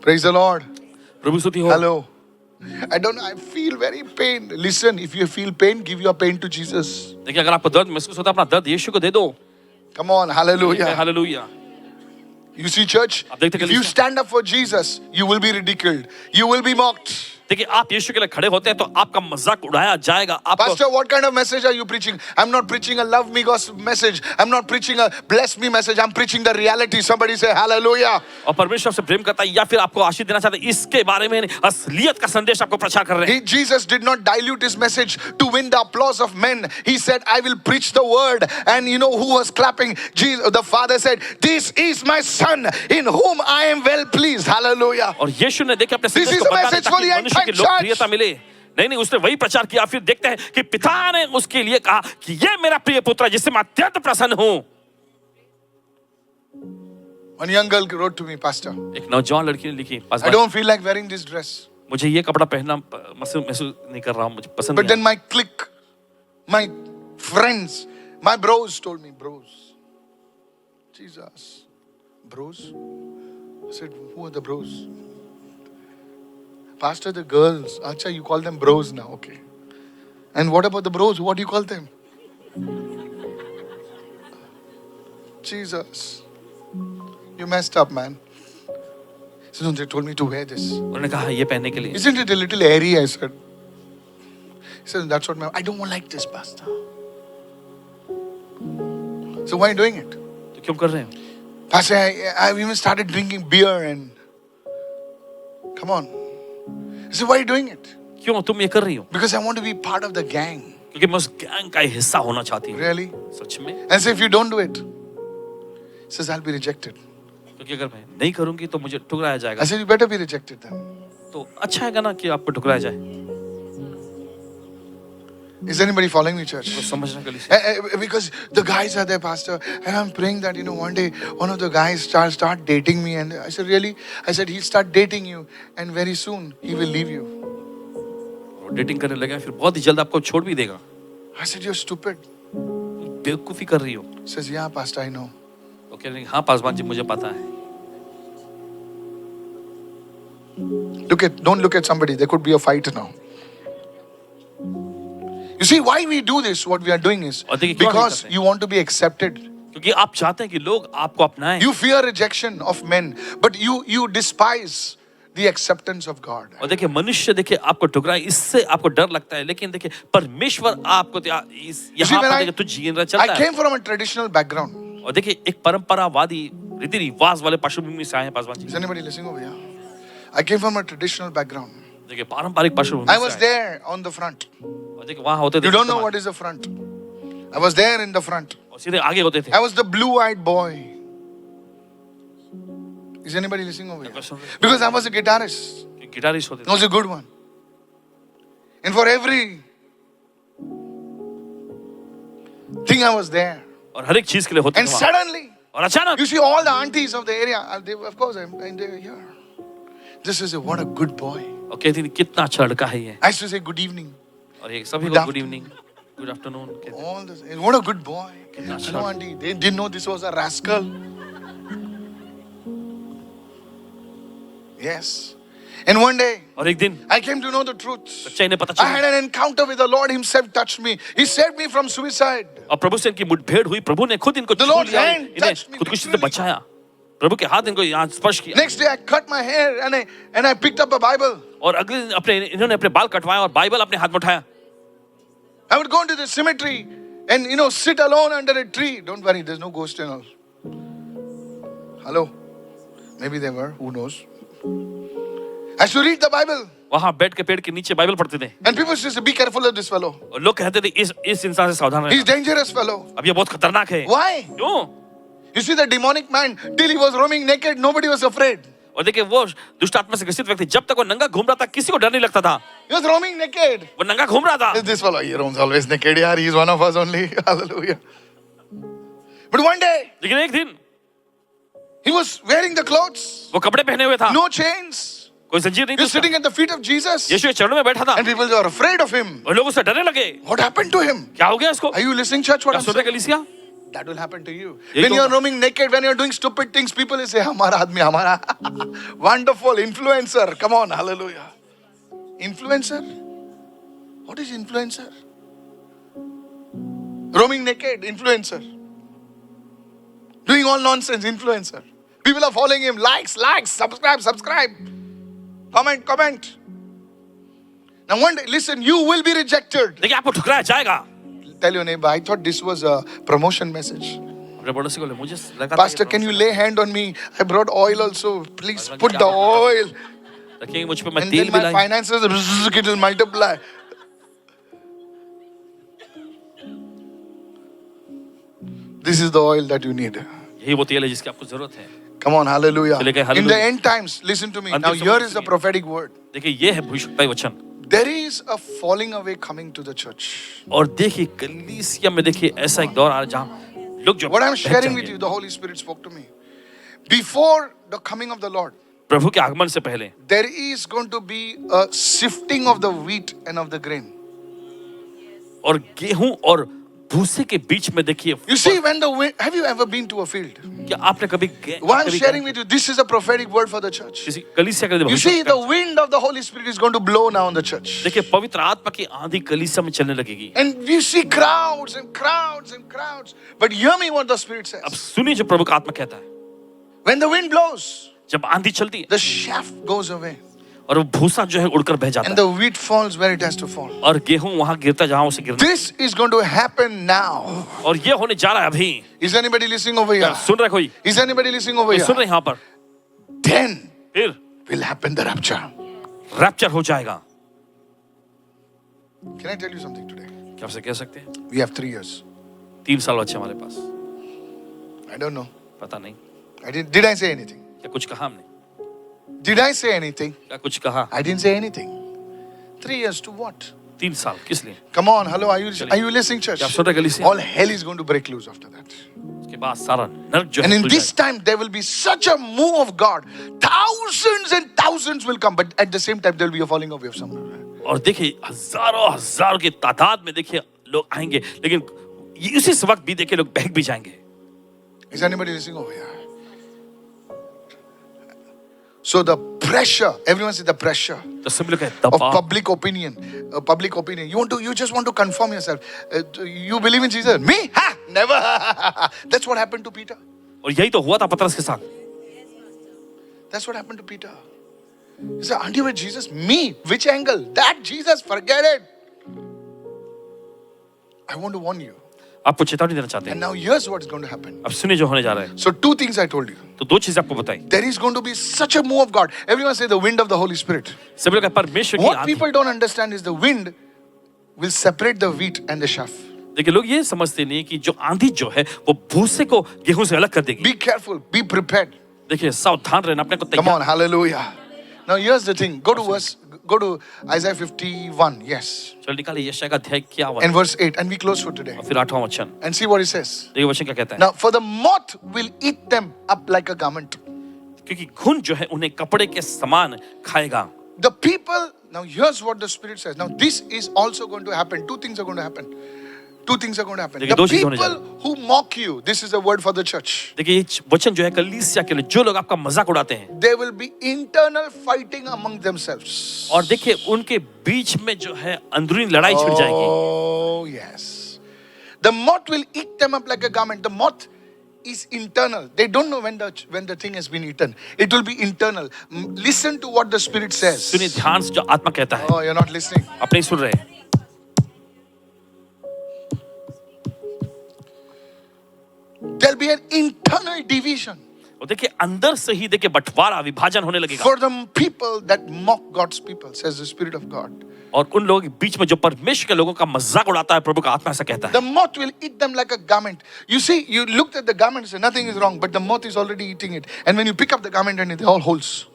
Praise the Lord. प्रभु स्तुति हो। Hello. I feel very pain. Listen, if you feel pain, give your pain to Jesus. देखिए अगर आपको दर्द महसूस होता है अपना दर्द यीशु को दे दो। Come on, hallelujah. Hallelujah. You see, church, आप देखते if you कलीसिया। stand up for Jesus, you will be ridiculed. You will be mocked. देखिए आप यीशु के लिए खड़े होते हैं तो आपका मजाक उड़ाया जाएगा। आपको Pastor, what kind of message are you preaching? I'm not preaching a love me gospel message. I'm not preaching a bless me message. I'm preaching the reality. Somebody say hallelujah. और परमेश्वर से प्रेम करता है या फिर आपको आशीष देना चाहता है, इसके बारे में असलियत का संदेश आपको प्रचार कर रहे हैं। Jesus did not dilute his message to win the applause of men. He said, I will preach the word. And you know who was clapping? Jesus, the Father said, this is my son in whom I am well pleased. Hallelujah. और यीशु ने देखिए अपने This संदेश is को a बदला message ताकि for the मनुष्य की entire church. लोकप्रियता मिले। नहीं उसने वही प्रचार किया। फिर देखते हैं कि पिता ने उसके लिए कहा कि ये मेरा प्रिय पुत्र है जिससे मैं अत्यंत प्रसन्न हूं। One young girl wrote to me, Pastor, एक नौजवान लड़की ने लिखी, I don't feel like wearing this dress. मुझे ये कपड़ा पहनना महसूस नहीं कर रहा हूं, मुझे पसंद But नहीं then है। my clique, my friends, my bros told me, bros. Jesus. Bros? I said, who are the bros? Pastor, the girls. Acha, you call them bros now, okay. And what about the bros? What do you call them? Jesus. You messed up, man. So they told me to wear this. उन्होंने कहा ये पहनने के लिए। Isn't it a little airy? I said. He said, that's what I don't like this, Pastor. So why are you doing it? तो क्यों कर रहे हो? Pastor, I've even started drinking beer and come on. He said, why are you doing it? क्यों तुम ये कर रही हो? Because I want to be part of the gang. क्योंकि मैं उस गैंग का हिस्सा होना चाहती हूँ। Really? सच में? And so if you don't do it, he says, I'll be rejected. क्योंकि अगर मैं नहीं करूंगी तो मुझे ठुकराया I जाएगा। said, you better be rejected then. तो अच्छा है ना कि आपको ठुकराया जाए। Is anybody following me, church? तो समझना कलीसिया। Because the guys are there, Pastor, and I'm praying that, one day one of the guys start dating me. And I said, really? I said, he'll start dating you and very soon he will leave you. Dating करने लगा फिर बहुत ही जल्द आपको छोड़ भी देगा। I said, you're stupid. बेवकूफी कर रही हो। He says, yeah, Pastor, I know. तो कह रहे हैं हाँ पासवान जी मुझे पता है। Don't look at somebody. There could be a fight now. You see, why we do this, what we are doing is और देखिए क्यों नहीं because करते हैं? you want to be accepted. क्योंकि आप चाहते हैं कि लोग आपको अपनाएं। You fear rejection of men, but you despise the acceptance of God. और देखिए मनुष्य देखिए आपको ठुकराए इससे आपको डर लगता है, लेकिन देखिए परमेश्वर आपको You see, यहाँ when पर देखिए तुझ जीवन चलता I है। came from a traditional background. और देखिए एक परंपरावादी रीति रिवाज वाले पृष्ठभूमि से आए हैं Paswan ji. Is anybody listening over here? I came from a traditional background. देखिए पारंपरिक पृष्ठभूमि I से was आए। there on the front. और देखिए वहाँ होते थे। You don't know what is the front. I was there in the front. और सीधे आगे होते थे। I was the blue-eyed boy. Is anybody listening over here? Because I was a guitarist. Guitarist होते I was a good one. And for every thing I was there. और हर एक चीज के लिए होते And थे वहाँ। suddenly, और अचानक you see all the aunties of the area. Of course, and they were here. This is what a good boy. और कहती थी कितना अच्छा लड़का है ये। I used to say good evening. और ये सभी Good को good evening, good afternoon. All this. And what a good boy. Hello, auntie. They didn't know this was a rascal. Yes. And one day, और एक दिन I came to know the truth. सच्चाई ने पता I had चला an encounter with the Lord Himself touched me. He saved me from suicide. और प्रभु से इनकी मुठभेड़ हुई, प्रभु ने खुद इनको The छू Lord's लिया, hand इन्हें touched me खुदकुशी से literally. बचाया। प्रभु के हाथ इनको यहाँ स्पर्श किया। Next day I cut my hair and I picked up a Bible. और अगले दिन इन्होंने अपने बाल कटवाए और बाइबल अपने हाथ में उठाया। I would go into the cemetery and sit alone under a tree. Don't worry, there's no ghost and all. Hello? Maybe there were, who knows? I should read the Bible. वहाँ बैठ के पेड़ के नीचे बाइबल पढ़ते थे। And people used to say, be careful of this fellow. और लोग कहते थे इस इंसान से सावधान He's रहना। dangerous fellow. अब ये बहुत खतरनाक है। Why? क्यों? You see the demonic man, till he was roaming naked, nobody was afraid. और देखिए वो दुष्ट आत्मा से ग्रसित व्यक्ति जब तक वो नंगा घूम रहा था किसी को डर नहीं लगता था। He was roaming naked. वो नंगा घूम रहा था। This fellow, he roams always naked. Yeah, he's one of us only. Hallelujah. But one day, लेकिन एक दिन he was wearing the clothes, वो कपड़े पहने हुए था, no chains. कोई जंजीर नहीं He थी was उसका। sitting at the feet of Jesus. यीशु के चरणों में बैठा था And people were afraid of him. और लोग उससे डरने लगे। What happened to him? क्या हो गया इसको? Are you listening, church? What क्या I'm सुन रहे saying? कलीसिया? That will happen to you. यही When तो you're होगा। roaming naked, when you're doing stupid things, people will say, "Hamara आदमी हमारा." Wonderful influencer. Come on, hallelujah. Influencer? What is influencer? Roaming naked, influencer. Doing all nonsense, influencer. People are following him. Likes, subscribe. Comment. Now one day, listen, you will be rejected. देखिए आपको ठुकराया जाएगा। Tell your neighbor, I thought this was a promotion message. अपने पड़ोसी को ले, मुझे लगा था Pastor, कि can you lay hand on me? I brought oil also. Please Pastor, put the oil. रखेंगे मुझ पे, मैं And तेल then भी my lie. finances, it will multiply. This is the oil that you need. यही वो तेल है जिसकी आपको जरूरत है। Come on, hallelujah. चले गए, In the hallelujah. end times, listen to me. अंतिम Now समय here में is the सुनिए। prophetic word. देखिए ये है भविष्यवाणी वचन। There is a falling away coming to the church. और देखिए कलीसिया में देखिए ऐसा एक दौर आ रहा है जहाँ लोग जो What I'm बहक sharing with जाएंगे। you, the Holy Spirit spoke to me. Before the coming of the Lord, प्रभु के आगमन से पहले there is going to be a sifting of the wheat and of the grain. और गेहूं और भूसे के बीच में देखिए You see, when the wind, have you ever been to a field? क्या आपने कभी Why I'm sharing with you, this is a prophetic word for the church. किसी कलीसिया के लिए You see, भविष्यवाणी the wind of the Holy Spirit is going to blow now on the church. देखिए पवित्र आत्मा की आंधी कलीसिया में चलने लगेगी। And you see crowds and crowds and crowds. But hear me what the Spirit अब says. सुनिए जो प्रभु का आत्मा कहता है, When the wind blows, जब आंधी चलती है the chaff goes away. और वो भूसा जो है उड़कर बह जाता And है the wheat falls where it has to fall. और गेहूं वहां गिरता जहां उसे गिरना। This is going to happen now. और ये होने जा रहा है अभी। Is anybody listening over here? सुन रहे कोई? Is anybody listening over सुन रहे here? यहाँ पर? Then फिर will happen the rapture. Rapture हो जाएगा। Can I tell you something today? क्या आपसे कह सकते हैं? We have 3 years. 3 साल बच्चे हमारे पास। I don't know. पता नहीं Did I say anything? क्या कुछ कहा हमने? Did I say anything? क्या कुछ कहा? I didn't say anything. 3 years to what? 3 साल किस लिए? Come on, hello, are you listening, church? क्या आप सुन रहे कलीसिया? All hell is going to break loose after that. उसके बाद सारा नरक जो And है in खुल this जाएगा। time, there will be such a move of God. Thousands and thousands will come, but at the same time, there will be a falling away of somewhere. और देखिए हजारों हजारों की तादाद में देखिए लोग आएंगे, लेकिन उसी वक्त भी देखिए लोग बहक भी जाएंगे। Is anybody listening over here? So the pressure, everyone say the pressure तो सभी लोग कहते of दबाव, public opinion. Public opinion. You just want to conform yourself. You believe in Jesus? Me? Ha! Never. That's what happened to Peter. और यही तो हुआ था पतरस के साथ। That's what happened to Peter. He said, aren't you with Jesus? Me? Which angle? That Jesus, forget it. I want to warn you. आपको चेतावनी देना चाहते And हैं। now here's what's going to happen. अब सुनिए जो होने जा रहा है। So two things I told you. तो दो चीजें आपको बताई। There is going to be such a move of God. Everyone say the wind of the Holy Spirit. सभी लोग परमेश्वर की What आत्मा। people don't understand is the wind will separate the wheat and the chaff. देखिए लोग ये समझते नहीं कि जो आंधी जो है वो भूसे को गेहूं से अलग कर देगी। Be careful. Be prepared. देखिए सावधान रहना, अपने को Come तैयार। on. Hallelujah. Now here's the thing. Go to Isaiah 51. Yes. चल निकालिए यशायाह का अध्याय क्या हुआ And verse 8. And we close for today. और फिर 8वां वचन। And see what it says. देखिए वचन क्या कहता है। Now, for the moth will eat them up like a garment. क्योंकि घुन जो है उन्हें कपड़े के समान खाएगा। The people, now here's what the Spirit says. Now, this is also going to happen. Two things are going to happen. Two things are going to happen. देखिए, The दो चीज़ होने जा people who mock you, this is a word for the church. देखिए ये वचन जो है कलीसिया के लिए, जो लोग आपका मजाक उड़ाते हैं, There will be internal fighting among themselves. और देखिए उनके बीच में जो है अंदरूनी लड़ाई छिड़ जाएगी। Oh, yes. The moth will eat them up like a garment. The moth is internal. They don't know when the thing has been eaten. It will be internal. Listen to what the Spirit says. सुनिए ध्यान से जो आत्मा कहता है। Oh, you're not listening. आप नहीं सुन रहे। There'll be an internal division और देखिए अंदर से ही देखिए बंटवारा, विभाजन होने लगेगा। for the people that mock God's people, says the Spirit of God. और उन लोगों के बीच में जो परमेश्वर के लोगों का मजाक उड़ाता है, प्रभु का आत्मा ऐसा कहता है। The moth will eat them like a garment. You see, you looked at the garment and said nothing is wrong, but the moth is already eating it. And when you pick up the garment and they're all holes.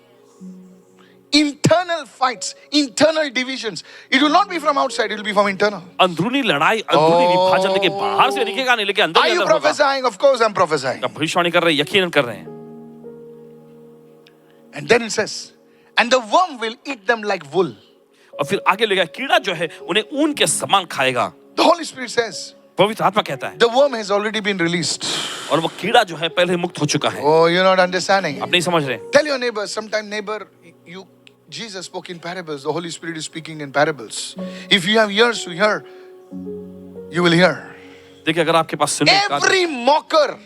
Internal fights, internal divisions. It will not be from outside, it will be from internal. अंदरूनी लड़ाई, अंदरूनी विभाजन देखिए बाहर से दिखेगा नहीं, लेकिन अंदर Are ही you अंदर होगा। prophesying? Of course I'm prophesying. आप भविष्यवाणी कर रहे हैं, यकीनन कर रहे हैं। And then it says, and the worm will eat them like wool. और फिर आगे लेगा कीड़ा जो है उन्हें ऊन के समान खाएगा। The Holy Spirit says, पवित्र आत्मा कहता है। the worm has already been released. और वो कीड़ा जो है पहले मुक्त हो चुका है। Oh, you're not understanding. आप नहीं समझ रहे। Tell your neighbor, sometime neighbor, Jesus spoke in parables. The Holy Spirit is speaking in parables. If you have ears to hear, you will hear. देखिए अगर आपके पास सुनने का, Every mocker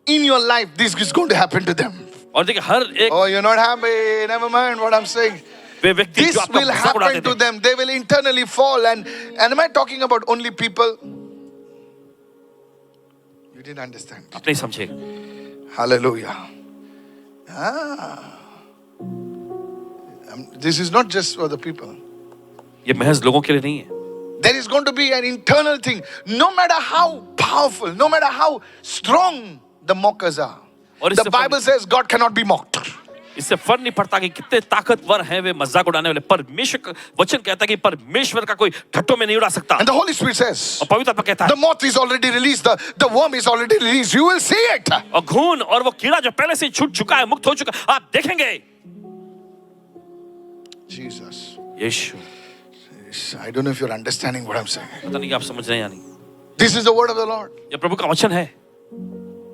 in your life, this is going to happen to them. और देखिए हर एक Oh, you're not happy. Never mind what I'm saying. वे व्यक्ति This जो आपका will मजाक उड़ाते happen to थे, them. They will internally fall. And am I talking about only people? You didn't understand. आप नहीं समझे। Hallelujah. This is not just for the people. ये महज लोगों के लिए नहीं है। There is going to be an internal thing. No matter how powerful, no matter how strong the mockers are. The Bible says God cannot be mocked. इससे फर्क नहीं पड़ता कि कितने ताकतवर हैं वे मजाक उड़ाने वाले। परमेश्वर का वचन कहता है कि परमेश्वर का कोई ठट्टों में नहीं उड़ा सकता। And the Holy Spirit says, और पवित्र आत्मा कहता है, the moth is already released, the worm is already released. You will see it. और घून और वो कीड़ा जो पहले से छूट चुका है, मुक्त हो चुका है, आप देखेंगे। Jesus. Yeshu. I don't know if you're understanding what I'm saying. पता नहीं कि आप समझ रहे हैं या नहीं। This is the word of the Lord. ये प्रभु का वचन है।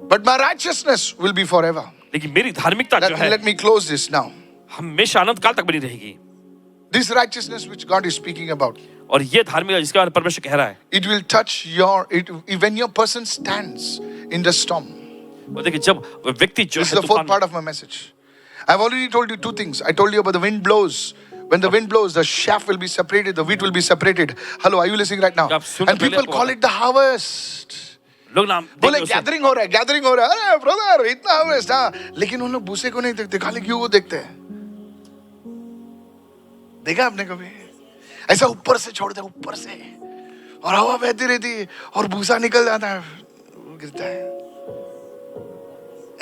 But my righteousness will be forever. लेकिन मेरी धार्मिकता जो है Let me close this now. हमेशा अनंत काल तक बनी रहेगी। This righteousness which God is speaking about, और ये धार्मिकता जिसके बारे में परमेश्वर कह रहा है, it will touch when your person stands in the storm. और देखिए जब व्यक्ति जो This is है the fourth तूफान part of my message. I've already told you two things. I told you about the wind blows. When the wind blows, the chaff will be separated, the wheat will be separated. Hello, are you listening right now? And people call it the harvest. लोग नाम बोले gathering हो रहा है, gathering हो रहा है। अरे ब्रदर इतना हार्वेस्ट, हाँ, लेकिन उन लोग भूसे को नहीं देखते, खाली क्यों को देखते हैं? देखा आपने कभी? ऐसा ऊपर से छोड़ दे, ऊपर से, और हवा बहती रहती है और भूसा निकल जाता है, वो गिरता है।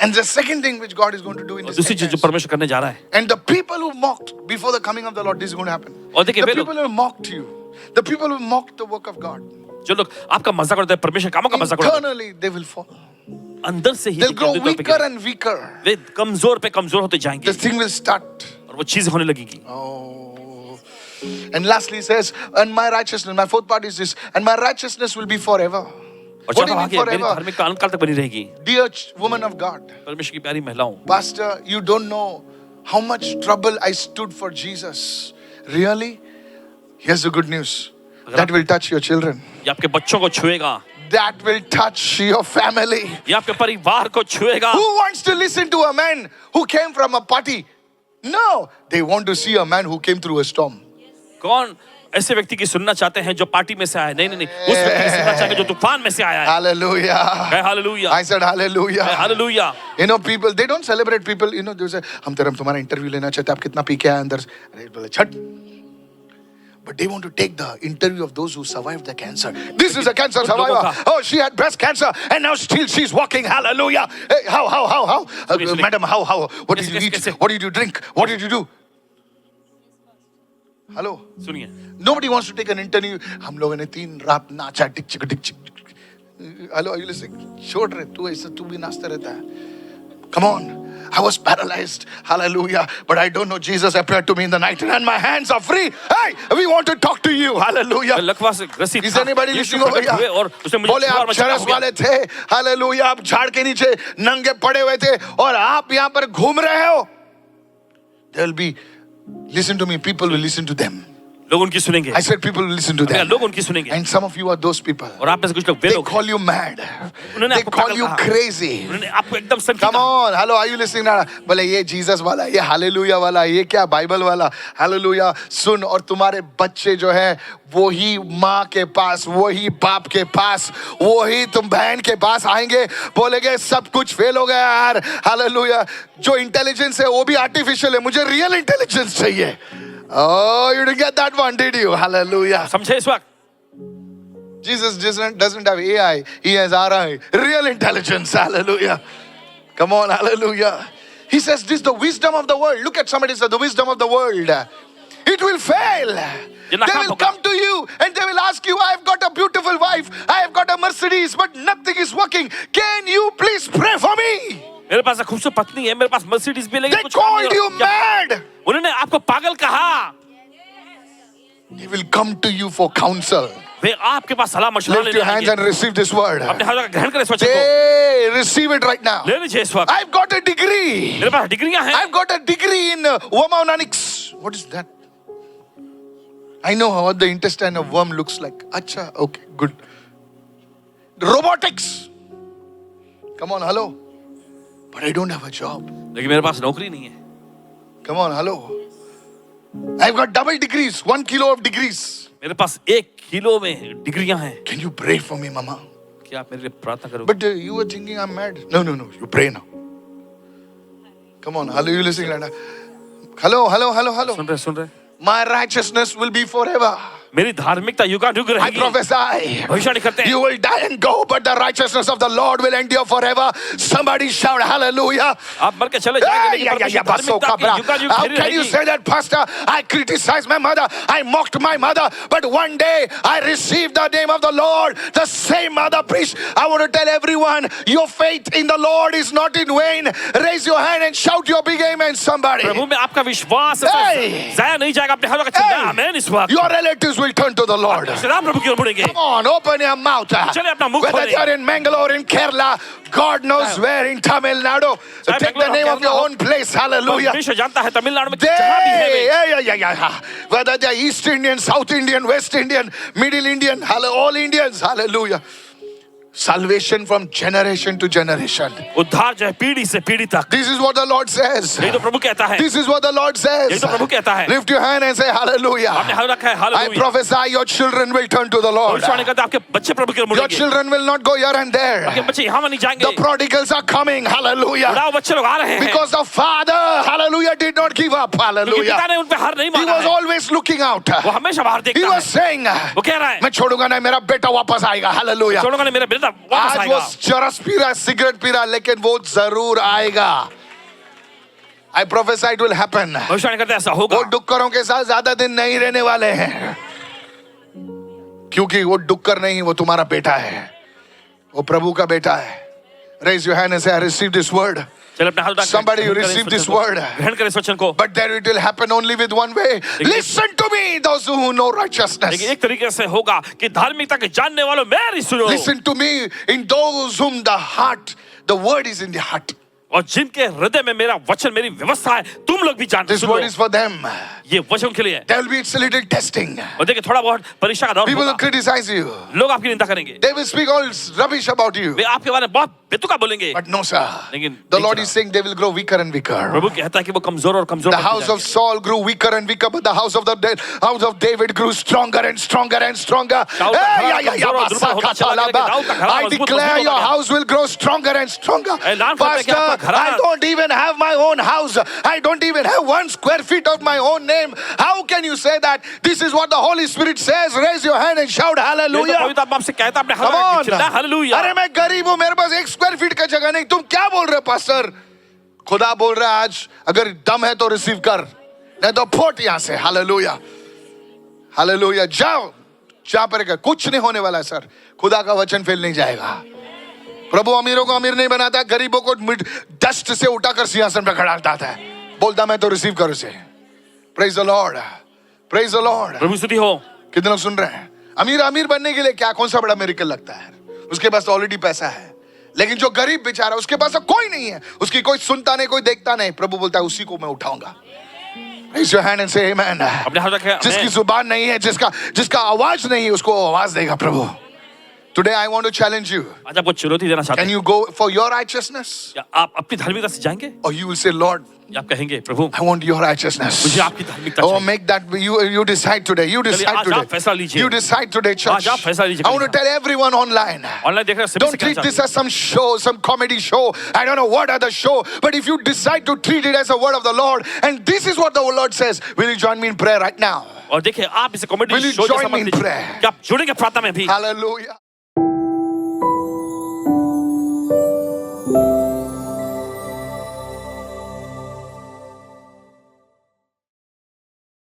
And the second thing which God is going to do in this दूसरी चीज जो परमेश्वर करने जा रहा है, and the people who mocked before the coming of the Lord, this is going to happen. और देखिए The वे लोग people who mocked you, the people who mocked the work of God, जो लोग आपका मजाक उड़ाते हैं, परमेश्वर कामों का मजाक उड़ाते हैं, internally they will fall. अंदर से ही They'll grow अंदर पे weaker and weaker. वे कमजोर पे कमजोर होते जाएंगे The thing will start. और वो चीज होने लगेगी। Oh. And lastly he says, and my righteousness, my fourth part is this, and my righteousness will be forever. और What do चौथा you भाग mean है, मेरी forever? धार्मिकता अनंत काल तक बनी रहेगी। Dear woman of God, परमेश्वर की प्यारी महिलाओं, Pastor, you don't know how much trouble I stood for Jesus. Really? Here's the good news. That will touch your children. ये आपके बच्चों को छुएगा, That will touch your family. ये आपके परिवार को छुएगा। Who wants to listen to a man who came from a party No, they want to see a man who came through a storm. कौन ऐसे व्यक्ति की सुनना चाहते हैं जो पार्टी में से आया? नहीं नहीं नहीं, उस व्यक्ति की सुनना चाहेंगे जो तूफान में से आया है। Hallelujah. कहे हालेलुया। I said hallelujah. कहे hallelujah. You know, people, they don't celebrate people, you know, they say, हम तुम्हारा इंटरव्यू लेना चाहते हैं, आप कितना पी के आए अंदर से? अरे बोले छट. But they want to take the interview of those who survived the cancer. This is a cancer survivor. Oh, she had breast cancer and now still she's walking. Hallelujah. Hey, how? Madam, how? What did you eat? What did you drink? What did you do? Hello. सुनिए, Nobody wants to take an interview. हम लोगों ने 3 रात नाचा टिक चिक. Hello, are you listening? छोड़ रहे तू ऐसा तू भी नाचता रहता है. Come on. I was paralyzed. Hallelujah. But I don't know. Jesus appeared to me in the night and my hands are free. Hey, we want to talk to you. Hallelujah. लकवा से ग्रसित Is था। anybody यीशु listening over प्रकट हुए here? और उसने मुझे बोले छुआ और आप मैं चंगा चरस हो गया। वाले थे. Hallelujah. आप झाड़ के नीचे नंगे पड़े हुए थे और आप यहाँ पर घूम रहे हो. There will be, listen to me, people will listen to them. लोग उनकी सुनेंगे। I said people will listen to them. लोग उनकी सुनेंगे। And some of you are those people. और आप में से कुछ लोग वे They लोग call you mad. उन्होंने They आपको call पागल you कहा। crazy. उन्होंने आपको एकदम सनकी Come कहा। on, hello, are you listening now? बोले ये जीसस वाला, ये हालेलुया वाला, ये क्या बाइबल वाला, हालेलुया सुन। और तुम्हारे बच्चे जो है वो ही माँ के पास, वो ही बाप के पास, वो ही तुम बहन के पास आएंगे, बोलेंगे सब कुछ फेल हो गया यार, हालेलुया। जो इंटेलिजेंस है वो भी आर्टिफिशियल है, मुझे रियल इंटेलिजेंस चाहिए। Oh, you didn't get that one, did you? Hallelujah. समझे इस वक्त? Jesus doesn't have AI. He has RI. Real intelligence. Hallelujah. Come on. Hallelujah. He says this is the wisdom of the world. Look at somebody say the wisdom of the world. It will fail. They will come to you and they will ask you, I have got a beautiful wife. I have got a Mercedes, but nothing is working. Can you please pray for me? मेरे पास एक खूबसूरत पत्नी है, मेरे पास Mercedes भी लेकिन They कुछ काम नहीं called हो you रहा। mad. उन्होंने आपको पागल कहा। They will come to you for counsel. वे आपके पास सलाह मशवरा Lift लेने your hands आएंगे। and receive this word. अपने हाथों का ग्रहण करें इस वचन को। Hey, receive it right now. ले लीजिए इस वक्त। I've got a degree. मेरे पास डिग्रियां हैं। I've got a degree in wormonics. What is that? I know how the intestine of worm looks like. Acha, okay, good. Robotics. Come on, hello. But I don't have a job. लेकिन मेरे पास नौकरी नहीं है। Come on, hello. I've got double degrees, 1 kilo of degrees. मेरे पास 1 kilo में डिग्रियां हैं। Can you pray for me, Mama? क्या आप मेरे लिए प्रार्थना करोगे? But you were thinking I'm mad. No, you pray now. Come on, hello, you listening right now? Hello. सुन रहे? My righteousness will be forever. मेरी धार्मिकता युगानुग I रहेगी। prophesy. भविष्यवाणी करते हैं। You will die and go, but the righteousness of the Lord will endure forever. Somebody shout hallelujah. आप मर के चले जाएंगे लेकिन परमेश्वर धार्मिकता की युगानुग How खड़ी can you रहेगी। say that, Pastor? I criticized my mother, I mocked my mother, but one day I received the name of the Lord. The same mother preached. I want to tell everyone, your faith in the Lord is not in vain. Raise your hand and shout your big amen, somebody. प्रभु में आपका विश्वास Hey! जाया नहीं जाएगा। अपने हाथों का चिल्ला आमेन इस वक्त। Your relatives will turn to the Lord. Shriram प्रभु की ओर मुड़ेंगे। Come on, open your mouth. चलिए अपना मुख Whether खोलिए। you're in Mangalore, in Kerala, God knows where, in Tamil Nadu. Take the name of your own place. Hallelujah. परमेश्वर जानता है तमिलनाडु में जहाँ भी है वे। Yeah. Whether they're East Indian, South Indian, West Indian, Middle Indian, all Indians. Hallelujah. Salvation from generation to generation. उद्धार जो है पीढ़ी से पीढ़ी तक। This is what the Lord says. यही तो प्रभु कहता है। This is what the Lord यही says. तो प्रभु कहता है। Lift your hand and say hallelujah. आपने हाथ रखा है I hallelujah. prophesy your children will turn to the Lord. भविष्यवाणी करता है आपके बच्चे प्रभु की ओर Your मुड़ेंगे। children will not go here and there. आपके बच्चे यहाँ वहाँ नहीं जाएंगे। The prodigals are coming. Hallelujah. उड़ाओ बच्चे लोग आ रहे हैं। Because the father, hallelujah, did not give up. क्योंकि Hallelujah. पिता ने उन पे हार नहीं He माना was है। always looking out. वो हमेशा बाहर He देखता was है। saying, वो कह रहा है मैं छोड़ूंगा नहीं, मेरा बेटा वापस आएगा. Hallelujah. छोड़ूंगा नहीं, मेरा बेटा वापस आज वो आएगा। चरस पी रहा, सिगरेट पी रहा, लेकिन वो जरूर आएगा. I prophesy it will happen. भविष्यवाणी करते हैं ऐसा वो होगा। डुक्करों के साथ ज्यादा दिन नहीं रहने वाले हैं, क्योंकि वो डुक्कर नहीं, वो तुम्हारा बेटा है, वो प्रभु का बेटा है. Raise your hand and say, I receive this word. चल अपने हाथ उठाकर Somebody ग्रहण करें receive इस this वचन को। word. ग्रहण करें इस वचन को। But then it will happen only with one way. Listen to me, those who know righteousness. लेकिन एक तरीके से होगा कि धार्मिकता के जानने वालों मेरी सुनो। Listen to me, in those whom the heart, the word is in the heart. और जिनके हृदय में मेरा वचन मेरी व्यवस्था है, तुम लोग भी जानते This word सुनो। is for them. ये वचन के लिए है। There will be it's a little testing. और देखिए थोड़ा बहुत परीक्षा का दौर People will होगा। criticize you. लोग आपकी निंदा करेंगे, They will speak all rubbish about you. वे आपके बारे में बहुत बेतुका बोलेंगे, But no, sir. लेकिन The नहीं Lord चला। is saying they will grow weaker and weaker. प्रभु कहता है कि वो कमजोर और कमजोर The होते house of जाएंगे। Saul grew weaker and weaker, but the house of David grew stronger and stronger and stronger. शाऊल का Hey, घराना कमजोर और दुर्बल होता चला गया, लेकिन दाऊद का घराना I मजबूत declare होता your गया। house will grow stronger and stronger. ऐलान करते हैं कि Pastor, आपका घराना- I don't even have my own house. I don't even have 1 square feet of my own name. How can you say that? This is what the Holy Spirit says. Raise your hand and shout ये तो hallelujah. पवित्र आत्मा आपसे कहता है, अपने Come हाथ on. में चिल्ला हालेलुया। अरे मैं गरीब हूं, मेरे पास 1 स्क्वायर फीट का जगह नहीं, तुम क्या बोल रहे हो पास्टर? खुदा बोल रहा है आज अगर दम है तो रिसीव कर, नहीं तो फोट यहां से। Hallelujah, hallelujah. जाओ जहां पर कुछ नहीं होने वाला है सर, खुदा का वचन फेल नहीं जाएगा। प्रभु अमीरों को अमीर नहीं बनाता, गरीबों को डस्ट से उठाकर सिंहासन पर खड़ा करता है। बोलता मैं तो रिसीव कर उसे। Praise the lord, praise the lord. प्रभु स्तुति हो। कितने लोग सुन रहे हैं? अमीर बनने के लिए क्या कौन सा बड़ा मिरेकल लगता है? उसके पास ऑलरेडी पैसा है, लेकिन जो गरीब बेचारा उसके पास कोई नहीं है, उसकी कोई सुनता नहीं, कोई देखता नहीं। प्रभु बोलता है उसी को मैं उठाऊंगा। Raise your hand and say amen. अपने हाथ रखें। जिसकी जुबान नहीं है, जिसका आवाज नहीं है, उसको आवाज देगा प्रभु। Today I want to challenge you. आज आपको चुनौती देना चाहते Can हैं। you go for your righteousness, क्या आप अपनी धार्मिकता से जाएंगे, or you will say, Lord, या आप कहेंगे प्रभु I want your righteousness. मुझे आपकी धार्मिकता Oh, चाहिए। make that you decide today. You चलिए, decide आज आप today. फैसला लीजिए। You decide today, church. आज आप फैसला लीजिए। I want to tell everyone online. Online देख रहे हैं, सभी Don't से कहना treat this चाहते as some show, some comedy show. I don't know what other show, but if you decide to treat it as a word of the Lord, and this is what the Lord says, will you join me in prayer right now? हैं। और देखिए आप इसे comedy Will you show join जैसा me मत in लीजिए। prayer? क्या आप जुड़ेंगे प्रार्थना में भी? Hallelujah.